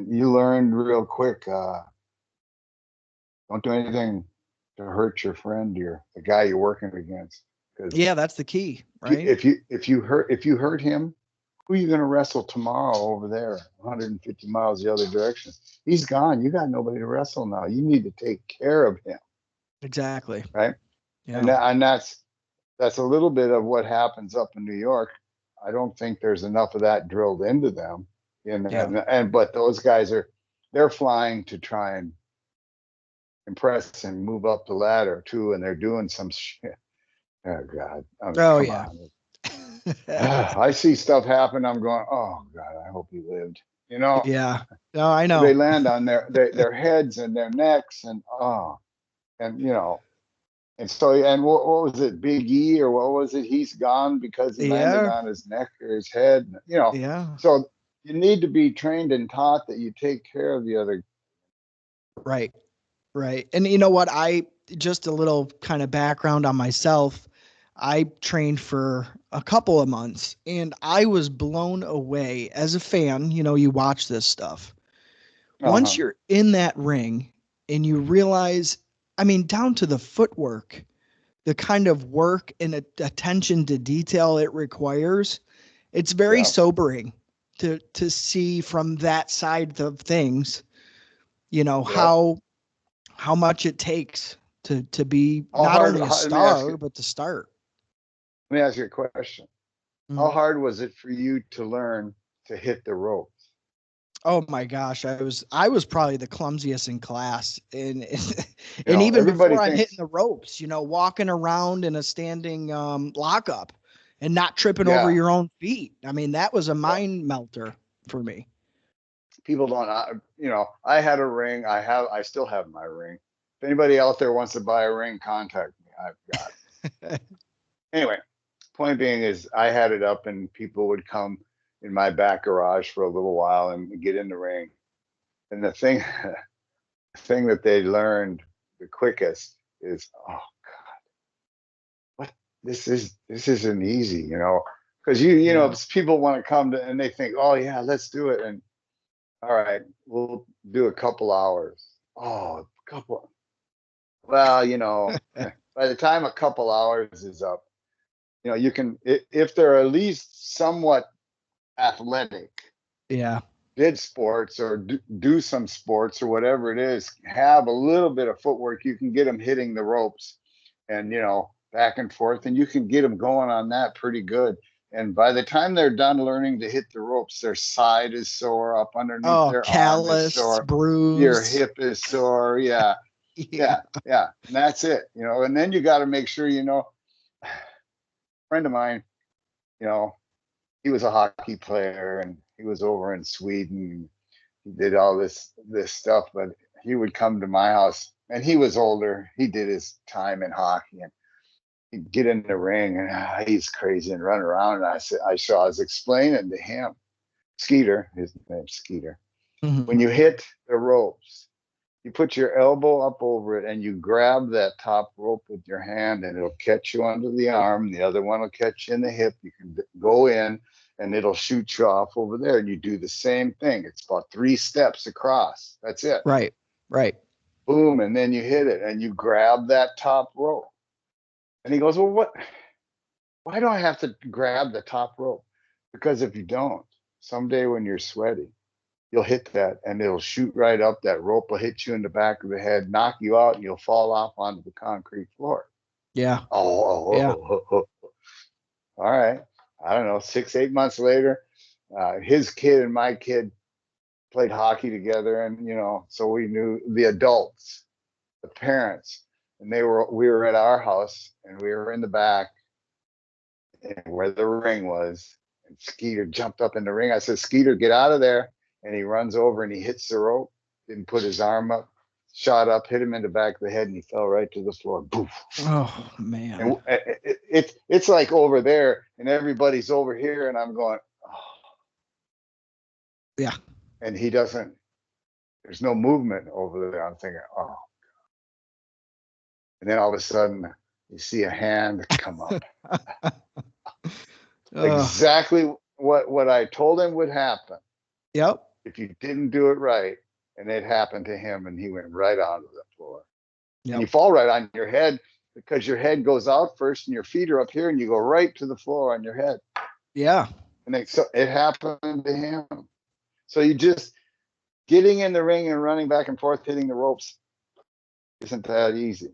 you learn real quick. Don't do anything to hurt your friend or the guy you're working against. Yeah, that's the key, right? If you hurt him, who are you going to wrestle tomorrow over there, 150 miles the other direction? He's gone. You got nobody to wrestle now. You need to take care of him. Exactly. Right. Yeah. And that's a little bit of what happens up in New York. I don't think there's enough of that drilled into them. But those guys they're flying to try and impress and move up the ladder too, and they're doing some shit. Oh God! Come on. I see stuff happen. I'm going, oh God! I hope he lived. Yeah. No, I know. They land on their heads and their necks, and and so, and what was it, Big E, or what was it? He's gone because he landed on his neck or his head. Yeah. So you need to be trained and taught that you take care of the other. Right. And you know what? Just a little kind of background on myself. I trained for a couple of months and I was blown away as a fan. You watch this stuff. Once you're in that ring and you realize, down to the footwork, the kind of work and attention to detail it requires, it's very sobering to see from that side of things, how much it takes to be not only a star, but to start. Let me ask you a question. How hard was it for you to learn to hit the ropes? Oh my gosh, I was probably the clumsiest in class, and even before I'm hitting the ropes, walking around in a standing lockup and not tripping over your own feet. That was a mind melter for me. People don't, I had a ring. I still have my ring. If anybody out there wants to buy a ring, contact me. I've got it. Anyway, point being is I had it up and people would come in my back garage for a little while and get in the ring. And the thing that they learned the quickest is, oh God, what this isn't easy, because people want to come to and they think, oh yeah, let's do it. And all right, we'll do a couple hours. Oh, a couple. Well, by the time a couple hours is up, you can, if they're at least somewhat athletic, did sports or do some sports or whatever it is, have a little bit of footwork, you can get them hitting the ropes and, back and forth, and you can get them going on that pretty good. And by the time they're done learning to hit the ropes, their side is sore, up underneath their arm is sore, bruised, your hip is sore. Yeah. And that's it, and then you got to make sure, a friend of mine, he was a hockey player and he was over in Sweden. He did all this stuff, but he would come to my house and he was older. He did his time in hockey and he'd get in the ring and he's crazy and run around. And I was explaining to him, Skeeter, his name's Skeeter. Mm-hmm. When you hit the ropes, you put your elbow up over it and you grab that top rope with your hand and it'll catch you under the arm. The other one will catch you in the hip. You can go in and it'll shoot you off over there. And you do the same thing. It's about 3 steps across. That's it. Right. Boom. And then you hit it and you grab that top rope. And he goes, well, why do I have to grab the top rope? Because if you don't, someday when you're sweaty, you'll hit that and it'll shoot right up. That rope will hit you in the back of the head, knock you out, and you'll fall off onto the concrete floor. Yeah. Oh. All right. I don't know, 6-8 months later, his kid and my kid played hockey together, and so we knew the adults, the parents, and we were at our house, and we were in the back where the ring was, and Skeeter jumped up in the ring. I said, Skeeter, get out of there. And he runs over and he hits the rope, didn't put his arm up, shot up, hit him in the back of the head, and he fell right to the floor. Boof. Oh, man. And it's like over there, and everybody's over here, and I'm going, oh. Yeah. And he doesn't, there's no movement over there. I'm thinking, oh, God. And then all of a sudden, you see a hand come up. Exactly what I told him would happen. Yep. If you didn't do it right, and it happened to him, and he went right onto the floor. Yep. And you fall right on your head, because your head goes out first and your feet are up here, and you go right to the floor on your head. Yeah. And so it happened to him. So you just getting in the ring and running back and forth, hitting the ropes isn't that easy.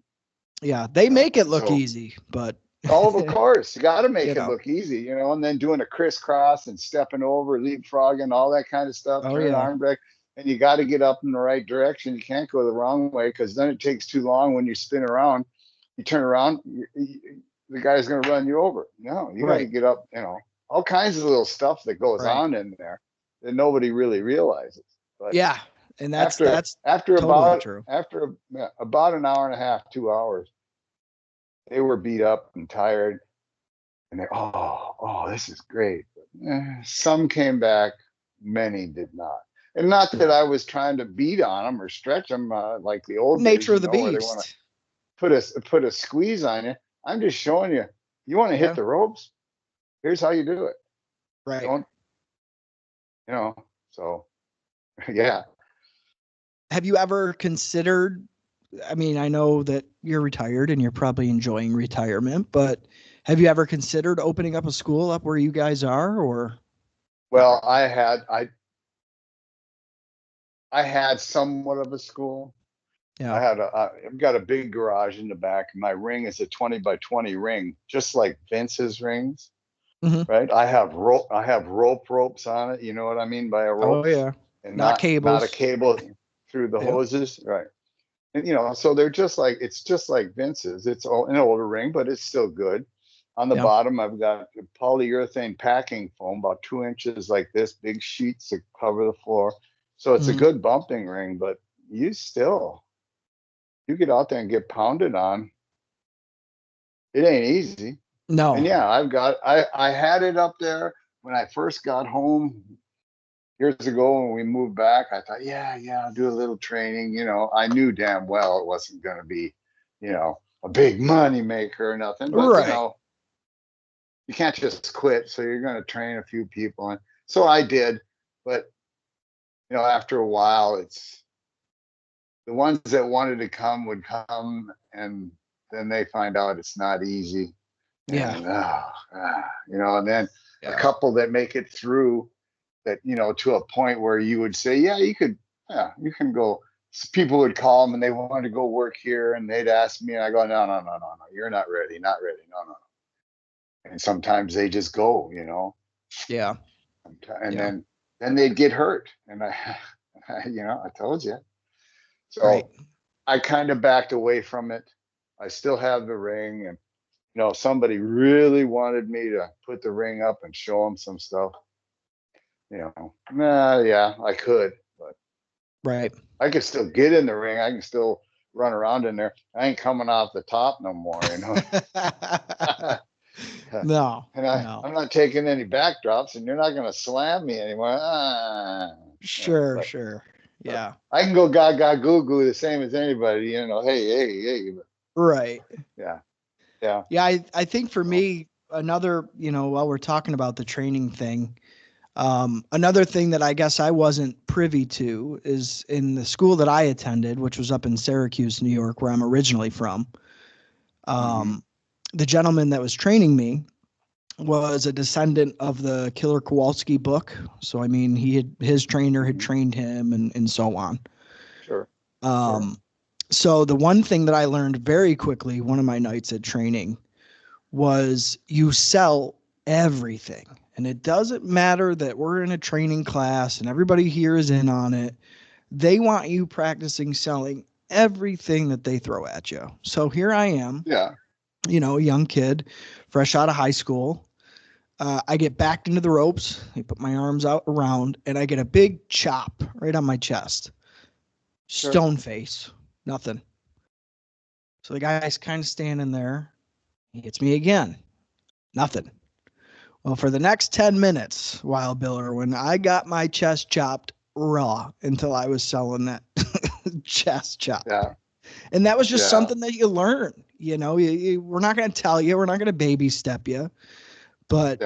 Yeah. They make it look easy, but. Oh, of course. You got to make it look easy, and then doing a crisscross and stepping over, leapfrogging, all that kind of stuff. Turn arm back. And you got to get up in the right direction. You can't go the wrong way, because then it takes too long when you spin around. You turn around, the guy's going to run you over. No, you got to get up, all kinds of little stuff that goes on in there that nobody really realizes. But yeah. And that's after totally about true. After about an hour and a half, 2 hours, they were beat up and tired, and they, this is great. But, some came back, many did not. And not that I was trying to beat on them or stretch them like the old nature days, of the beast. They want to put a squeeze on you. I'm just showing you. You want to hit the ropes? Here's how you do it. Right. Don't, so, yeah. Have you ever considered? I mean, I know that you're retired and you're probably enjoying retirement, but have you ever considered opening up a school up where you guys are, or? Well, I had somewhat of a school. Yeah. I've got a big garage in the back. My ring is a 20 by 20 ring, just like Vince's rings. Mm-hmm. Right. I have ropes on it. You know what I mean by a rope? Oh yeah. And not cables. Not a cable through the hoses. Right. And so it's just like Vince's. It's an older ring, but it's still good. On the bottom, I've got polyurethane packing foam, about 2 inches like this, big sheets that cover the floor. So it's a good bumping ring, but you get out there and get pounded on. It ain't easy. No. And yeah, I had it up there when I first got home years ago when we moved back. I thought, I'll do a little training. I knew damn well it wasn't going to be, a big money maker or nothing. But, you can't just quit. So you're going to train a few people. And so I did. But, after a while, it's the ones that wanted to come would come, and then they find out it's not easy. Yeah. And then a couple that make it through that, to a point where you would say, you can go. People would call them and they wanted to go work here, and they'd ask me, and I go, no, you're not ready. No. And sometimes they just go, Yeah. And then they'd get hurt. And I told you. So I kind of backed away from it. I still have the ring, and if somebody really wanted me to put the ring up and show them some stuff, I could, but I could still get in the ring. I can still run around in there. I ain't coming off the top no more, No. I'm not taking any backdrops, and you're not going to slam me anymore. Sure. Yeah. I can go gaga goo goo the same as anybody, hey. Right. Yeah. Yeah. I think for me, another, while we're talking about the training thing, another thing that I guess I wasn't privy to is in the school that I attended, which was up in Syracuse, New York, where I'm originally from. The gentleman that was training me, was a descendant of the Killer Kowalski book. So, I mean, his trainer had trained him and so on. Sure. So the one thing that I learned very quickly, one of my nights at training, was you sell everything. And it doesn't matter that we're in a training class and everybody here is in on it. They want you practicing selling everything that they throw at you. So here I am, a young kid, fresh out of high school. I get backed into the ropes. I put my arms out around, and I get a big chop right on my chest. Stone face, nothing. So the guy's kind of standing there. He hits me again, nothing. Well, for the next 10 minutes, Wild Bill Irwin, I got my chest chopped raw until I was selling that chest chop. Yeah. And that was just something that you learn. We're not going to tell you. We're not going to baby step you. But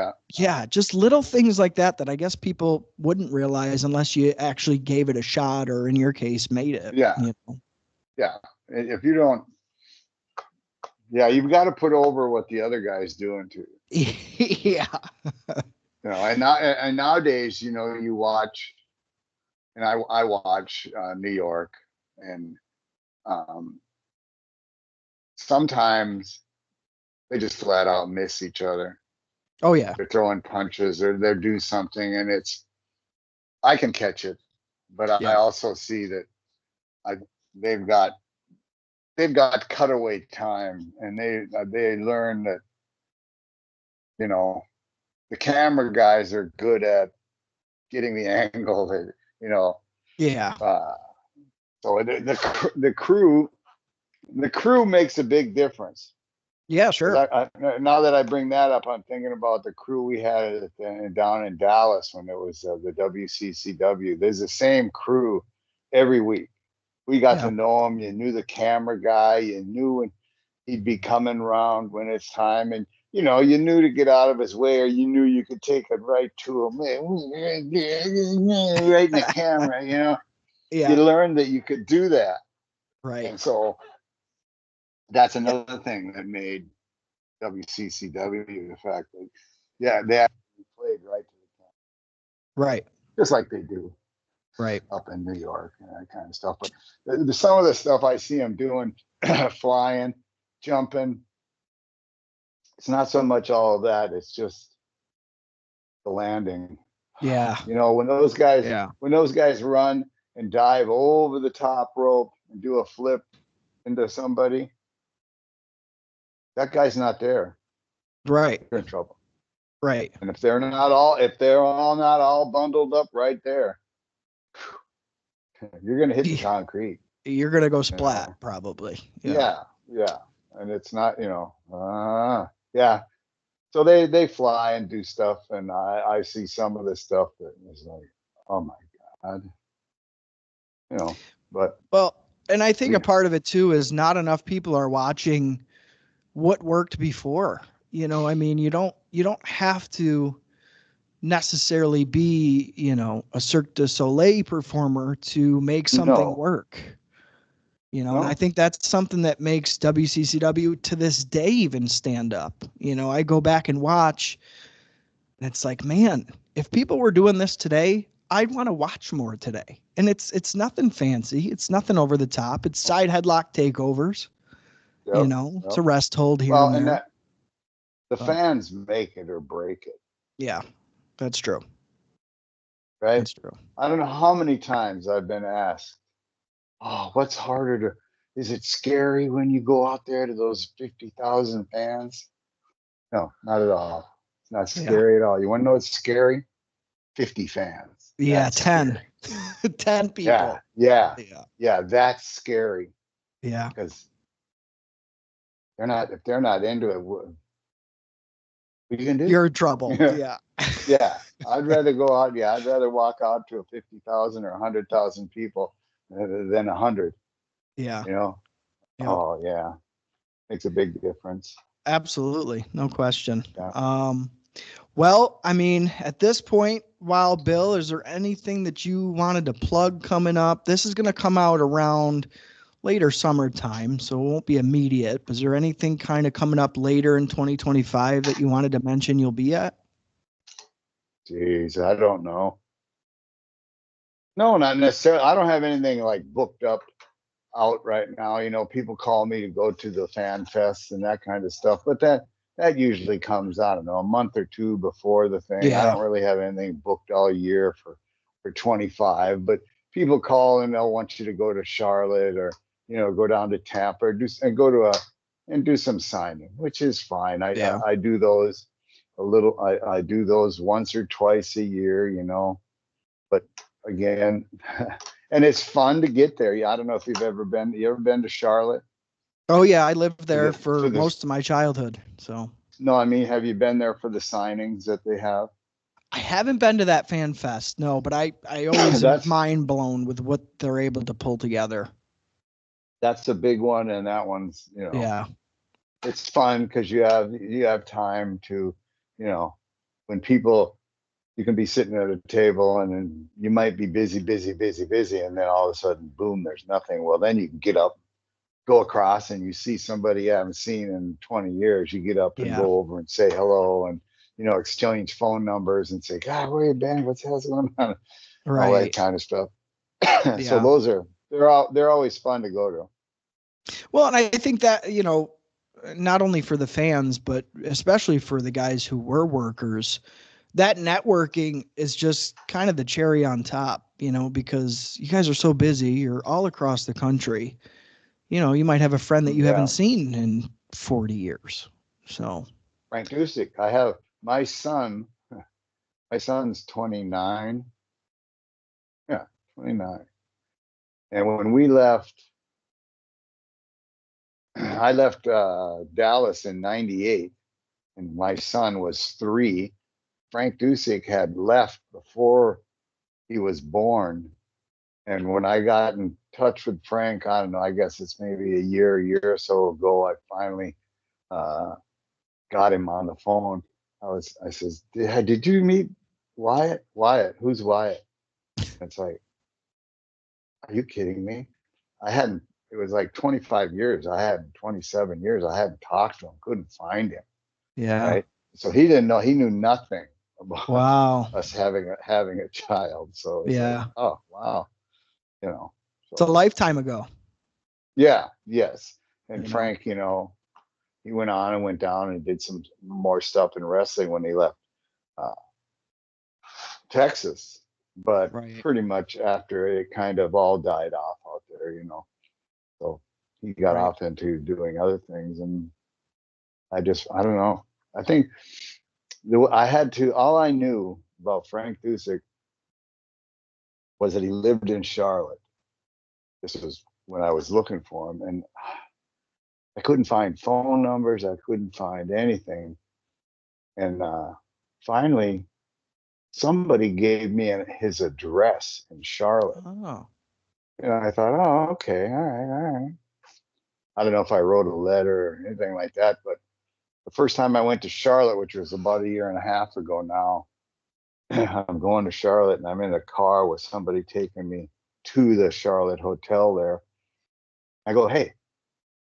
just little things like that I guess people wouldn't realize unless you actually gave it a shot or, in your case, made it. Yeah. Yeah. If you don't, you've got to put over what the other guy's doing to you. Yeah. And nowadays, you watch, and I watch New York, and sometimes they just flat out miss each other. Oh yeah. They're throwing punches or they're doing something, and I can catch it, but I also see that they've got cutaway time, and they learn that, the camera guys are good at getting the angle that, so the crew makes a big difference. Yeah, sure. Now that I bring that up, I'm thinking about the crew we had down in Dallas when it was the WCCW. There's the same crew every week. We got to know him. You knew the camera guy. You knew when he'd be coming around when it's time. And, you knew to get out of his way, or you knew you could take it right to him. Right in the camera, Yeah. You learned that you could do that. Right. And so that's another thing that made WCCW, the fact that, they actually played right to the camera. Right. Just like they do. Right. Up in New York and that kind of stuff. But some of the stuff I see them doing, flying, jumping, it's not so much all of that. It's just the landing. Yeah. When those guys run and dive over the top rope and do a flip into somebody, that guy's not there. Right. You're in trouble. Right. And if they're not all bundled up right there, you're going to hit the concrete. You're going to go splat, probably. Yeah. And it's not, So they fly and do stuff, and I see some of this stuff that is like, oh my God. But. Well, and I think a part of it too is not enough people are watching what worked before. I mean, you don't have to necessarily be, a Cirque du Soleil performer to make something work. And I think that's something that makes WCCW to this day even stand up. I go back and watch, and it's like, man, if people were doing this today, I'd want to watch more today. And it's nothing fancy. It's nothing over the top. It's side headlock takeovers. It's a rest hold here and there. The fans make it or break it. Yeah, that's true. Right? That's true. I don't know how many times I've been asked, what's harder is it scary when you go out there to those 50,000 fans? No, not at all. It's not scary at all. You want to know what's scary? 50 fans. Yeah, that's 10. 10 people. Yeah, that's scary. Yeah. Because if they're not into it, what are you going to do? You're in trouble. Yeah. Yeah. I'd rather go out. Yeah. I'd rather walk out to a 50,000 or 100,000 people than 100. Yeah. Yep. Oh yeah. Makes a big difference. Absolutely. No question. Yeah. Well, I mean, at this point, Wild Bill, is there anything that you wanted to plug coming up? This is going to come out around later summertime, so it won't be immediate. Is there anything kind of coming up later in 2025 that you wanted to mention you'll be at? Jeez, I don't know. No, not necessarily. I don't have anything like booked up out right now. You know, people call me to go to the fan fest and that kind of stuff, but that usually comes, I don't know, a month or two before the thing. Yeah. I don't really have anything booked all year for 25, but people call and they'll want you to go to Charlotte or, you know, go down to Tampa or do some signing, which is fine. I do those I do those once or twice a year, you know, but again, and it's fun to get there. Yeah, I don't know if you've ever been. You ever been to Charlotte? Oh yeah, I lived there for most of my childhood. So no, I mean, have you been there for the signings that they have? I haven't been to that fan fest, no, but I always am mind blown with what they're able to pull together. That's a big one, and that one's, you know, yeah, it's fun because you have time to, you know, when people, you can be sitting at a table and then you might be busy, and then all of a sudden, boom, there's nothing. Well, then you can get up, go across, and you see somebody you haven't seen in 20 years. You get up and go over and say hello and, you know, exchange phone numbers and say, God, where you been? What's going on? Right. All that kind of stuff. So they're always fun to go to. Well, and I think that, you know, not only for the fans, but especially for the guys who were workers, that networking is just kind of the cherry on top, you know, because you guys are so busy. You're all across the country. You know, you might have a friend that you haven't seen in 40 years. So Frank Dusek, I have my son's 29. Yeah, 29. And when we left, I left Dallas in 98, and my son was 3. Frank Dusek had left before he was born. And when I got in touch with Frank, I don't know, I guess it's maybe a year or so ago, I finally got him on the phone. I says, did you meet Wyatt? Wyatt, who's Wyatt? It's like, are you kidding me? It was like 25 years. 27 years. I hadn't talked to him, couldn't find him. Yeah. Right. So he knew nothing about us having a child. So it's like, oh, wow. You know, so. It's a lifetime ago. Yeah. Yes. And Frank, you know, he went on and went down and did some more stuff in wrestling when he left Texas, but pretty much after it kind of all died off out there, you know. So he got off into doing other things, and I don't know. I think all I knew about Frank Dusek was that he lived in Charlotte. This was when I was looking for him, and I couldn't find phone numbers. I couldn't find anything. And finally, somebody gave me his address in Charlotte. Oh. And I thought, oh, okay, all right. I don't know if I wrote a letter or anything like that, but the first time I went to Charlotte, which was about a year and a half ago now, I'm going to Charlotte and I'm in a car with somebody taking me to the Charlotte hotel there. I go, hey,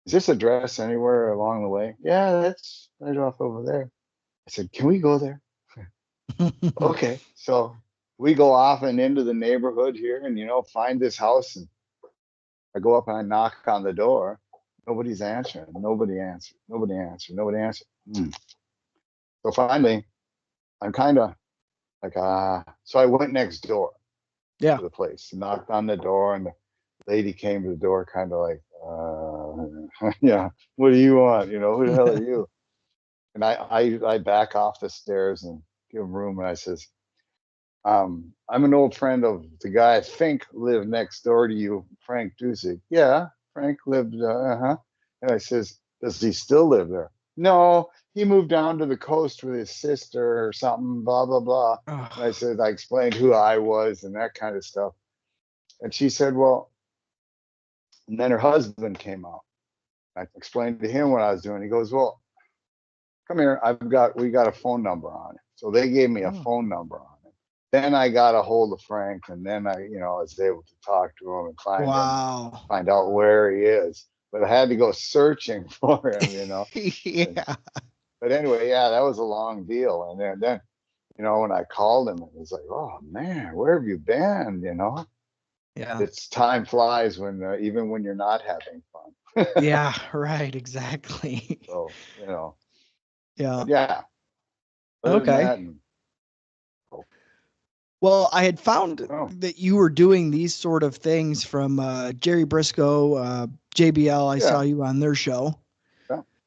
is this address anywhere along the way? Yeah, that's right off over there. I said, can we go there? Okay. So we go off and into the neighborhood here and, you know, find this house. And I go up and I knock on the door. Nobody's answering. Nobody answered. So finally, I'm kind of like, so I went next door to the place, knocked on the door, and the lady came to the door kind of like, yeah, what do you want? You know, who the hell are you? And I back off the stairs and give him room. And I says, I'm an old friend of the guy I think lived next door to you, Frank Dusek. Yeah, Frank lived, And I says, does he still live there? No, he moved down to the coast with his sister or something, blah, blah, blah. And I said, I explained who I was and that kind of stuff. And she said, well, and then her husband came out. I explained to him what I was doing. He goes, well, come here. We got a phone number on it. So they gave me a phone number on it. then I got a hold of Frank, and then I was able to talk to him and find out where he is. But I had to go searching for him, Yeah. But anyway, yeah, that was a long deal. And then when I called him, it was like, oh man, where have you been? Yeah. It's time flies even when you're not having fun. Yeah, right, exactly. So, Yeah. Yeah. Okay. Well, I had found that you were doing these sort of things from Jerry Briscoe, JBL. I saw you on their show.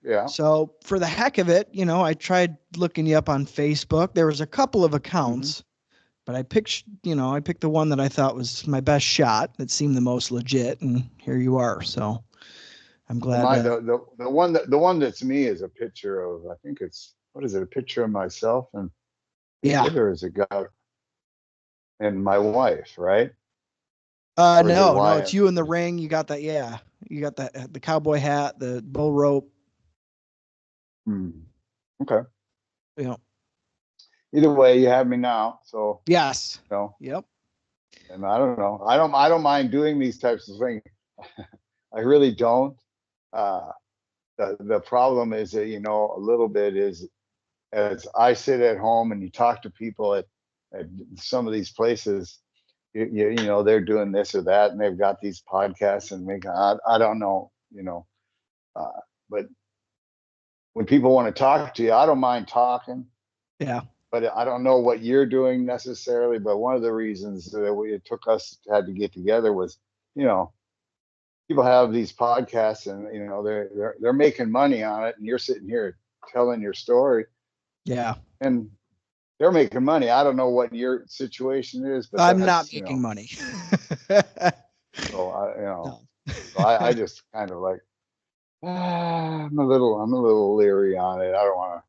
Yeah. So for the heck of it, I tried looking you up on Facebook. There was a couple of accounts, but I picked the one that I thought was my best shot. That seemed the most legit, and here you are. So I'm glad. The one that's me is a picture of, I think it's, what is it? A picture of myself and there is a guy and my wife, right? No, it's you in the ring. You got that. Yeah. You got the cowboy hat, the bull rope. Okay. Yeah. Either way, you have me now. So yes. Yep. And I don't know. I don't mind doing these types of things. I really don't. The problem is that, a little bit is, as I sit at home and you talk to people at some of these places, they're doing this or that, and they've got these podcasts, and I don't know, but when people want to talk to you, I don't mind talking. Yeah. But I don't know what you're doing necessarily. But one of the reasons that it took us had to get together was, people have these podcasts, and they're making money on it, and you're sitting here telling your story. Yeah. And they're making money. I don't know what your situation is, but I'm not making money. So I just kind of like, I'm a little leery on it. I don't want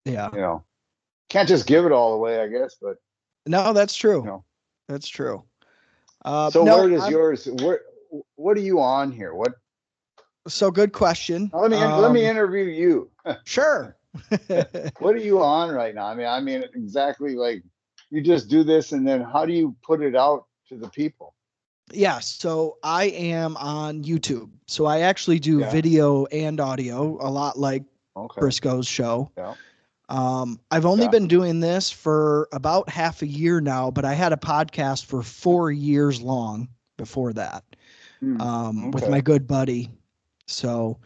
to. Yeah. Can't just give it all away, I guess. But no, that's true. That's true. So where does yours? What are you on here? What? So good question. Let me interview you. Sure. What are you on right now? I mean, exactly, like, you just do this, and then how do you put it out to the people? Yeah, so I am on YouTube. So I actually do video and audio, a lot like Briscoe's show. Yeah. I've only been doing this for about half a year now, but I had a podcast for 4 years long before that, with my good buddy. So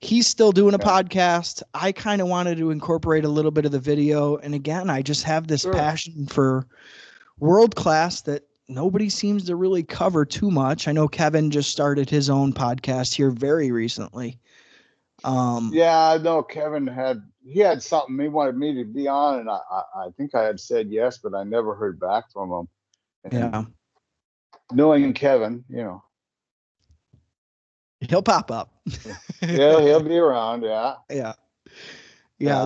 he's still doing a podcast. I kind of wanted to incorporate a little bit of the video. And again, I just have this passion for world class that nobody seems to really cover too much. I know Kevin just started his own podcast here very recently. Yeah, I know Kevin had something he wanted me to be on, and I think I had said yes, but I never heard back from him. And knowing Kevin, he'll pop up. Yeah, he'll be around. Yeah.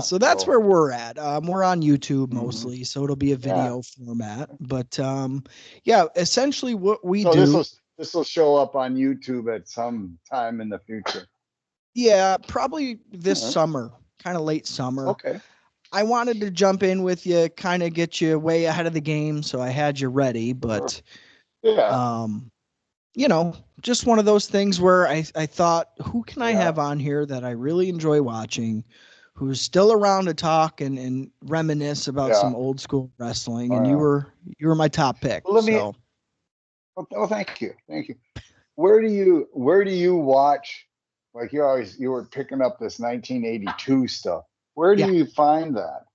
So that's where we're at. We're on YouTube mostly, so it'll be a video format. But essentially what we do. This will show up on YouTube at some time in the future. Yeah, probably this summer, kind of late summer. Okay. I wanted to jump in with you, kind of get you way ahead of the game, so I had you ready. But just one of those things where I thought, who can I have on here that I really enjoy watching, who's still around to talk and reminisce about some old school wrestling, and you were my top pick. Well, thank you. Where do you watch? Like, you were picking up this 1982 stuff. Where do you find that?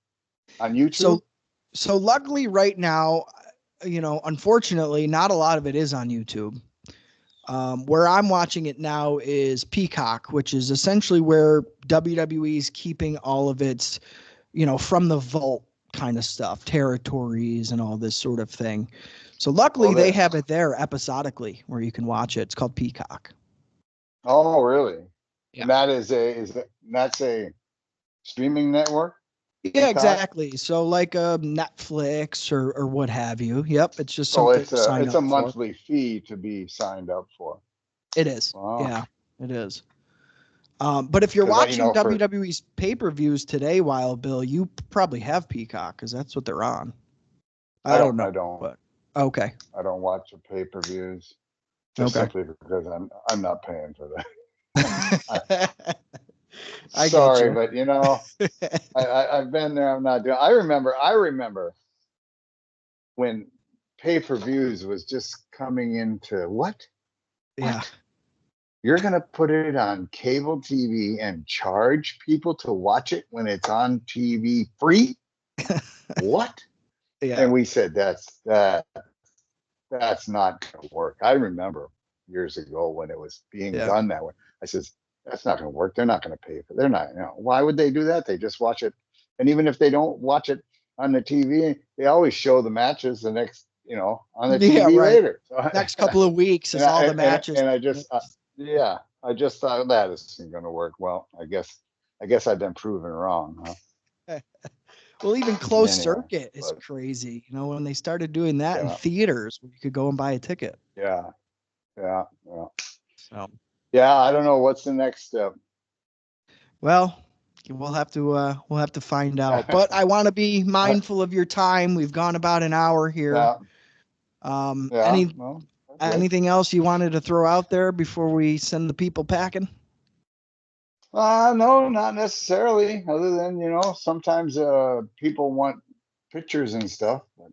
On YouTube? So luckily right now, unfortunately, not a lot of it is on YouTube. Where I'm watching it now is Peacock, which is essentially where WWE's keeping all of its, from the vault kind of stuff, territories and all this sort of thing. So luckily they have it there episodically where you can watch it. It's called Peacock. Oh, really? Yeah. And that's a streaming network? Yeah, Peacock? Exactly. So like a Netflix or what have you. Yep. It's just something it's a monthly fee to be signed up for. It is. Wow. Yeah, it is. But if you're watching WWE's pay-per-views today, Wild Bill, you probably have Peacock because that's what they're on. I don't know. I don't. But okay. I don't watch the pay-per-views just simply because I'm not paying for that. Sorry, but you know, I've been there. I'm not doing. I remember when pay-per-views was just coming into what? Yeah. What? You're gonna put it on cable TV and charge people to watch it when it's on TV free? What? Yeah. And we said that's not gonna work. I remember years ago when it was being done that way. I says, that's not gonna work. They're not gonna pay for it. They're not, you know, why would they do that? They just watch it. And even if they don't watch it on the TV, they always show the matches the next, you know, on the TV later. So, next couple of weeks is all the matches. And I just I just thought that isn't gonna work. Well, I guess I've been proven wrong, huh? Well, even closed circuit is crazy. You know, when they started doing that in theaters, where you could go and buy a ticket. Yeah. So. Yeah, I don't know what's the next step. Well, we'll have to find out. But I want to be mindful of your time. We've gone about an hour here. Anything else you wanted to throw out there before we send the people packing? No, not necessarily. Other than, you know, sometimes people want pictures and stuff. But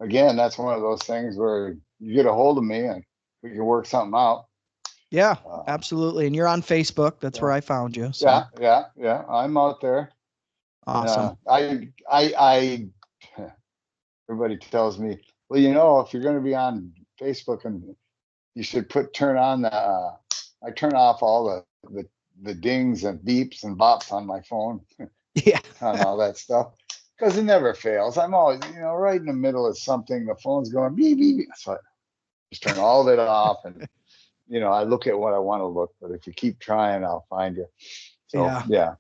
again, that's one of those things where you get a hold of me and we can work something out. Yeah, absolutely. And you're on Facebook. That's where I found you. So. Yeah. I'm out there. Awesome. I everybody tells me, well, you know, if you're going to be on Facebook, and you should turn on the. I turn off all the dings and beeps and bops on my phone. Yeah. On all that stuff, because it never fails. I'm always, you know, right in the middle of something. The phone's going beep beep beep. So I just turn all of it off, and you know, I look at what I want to look. But if you keep trying, I'll find you. So yeah.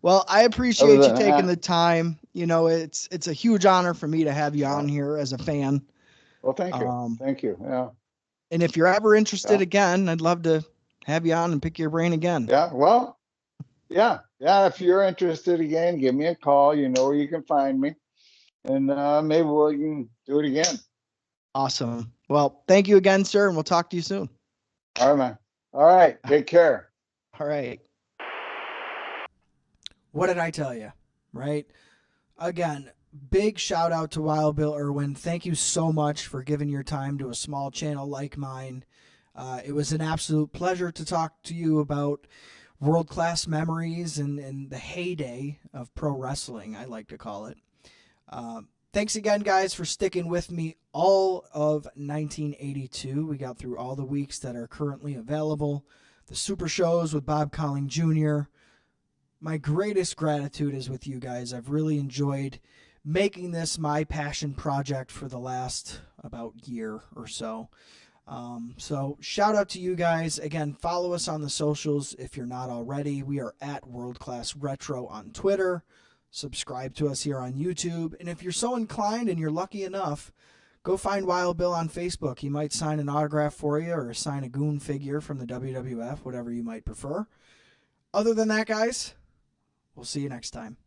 Well, I appreciate you taking the time. You know, it's a huge honor for me to have you on here as a fan. Well, thank you. Thank you. Yeah. And if you're ever interested again, I'd love to have you on and pick your brain again. Yeah. Well, yeah. If you're interested again, give me a call. You know where you can find me, and maybe we can do it again. Awesome. Well, thank you again, sir, and we'll talk to you soon. All right, man. All right. Take care. All right. What did I tell you? Right? Again, big shout out to Wild Bill Irwin. Thank you so much for giving your time to a small channel like mine. It was an absolute pleasure to talk to you about world-class memories and the heyday of pro wrestling, I like to call it. Thanks again, guys, for sticking with me all of 1982. We got through all the weeks that are currently available. The Super Shows with Bob Colling Jr., my greatest gratitude is with you guys. I've really enjoyed making this my passion project for the last about year or so. So shout out to you guys. Again, follow us on the socials if you're not already. We are at World Class Retro on Twitter. Subscribe to us here on YouTube. And if you're so inclined and you're lucky enough, go find Wild Bill on Facebook. He might sign an autograph for you or sign a goon figure from the WWF, whatever you might prefer. Other than that, guys, we'll see you next time.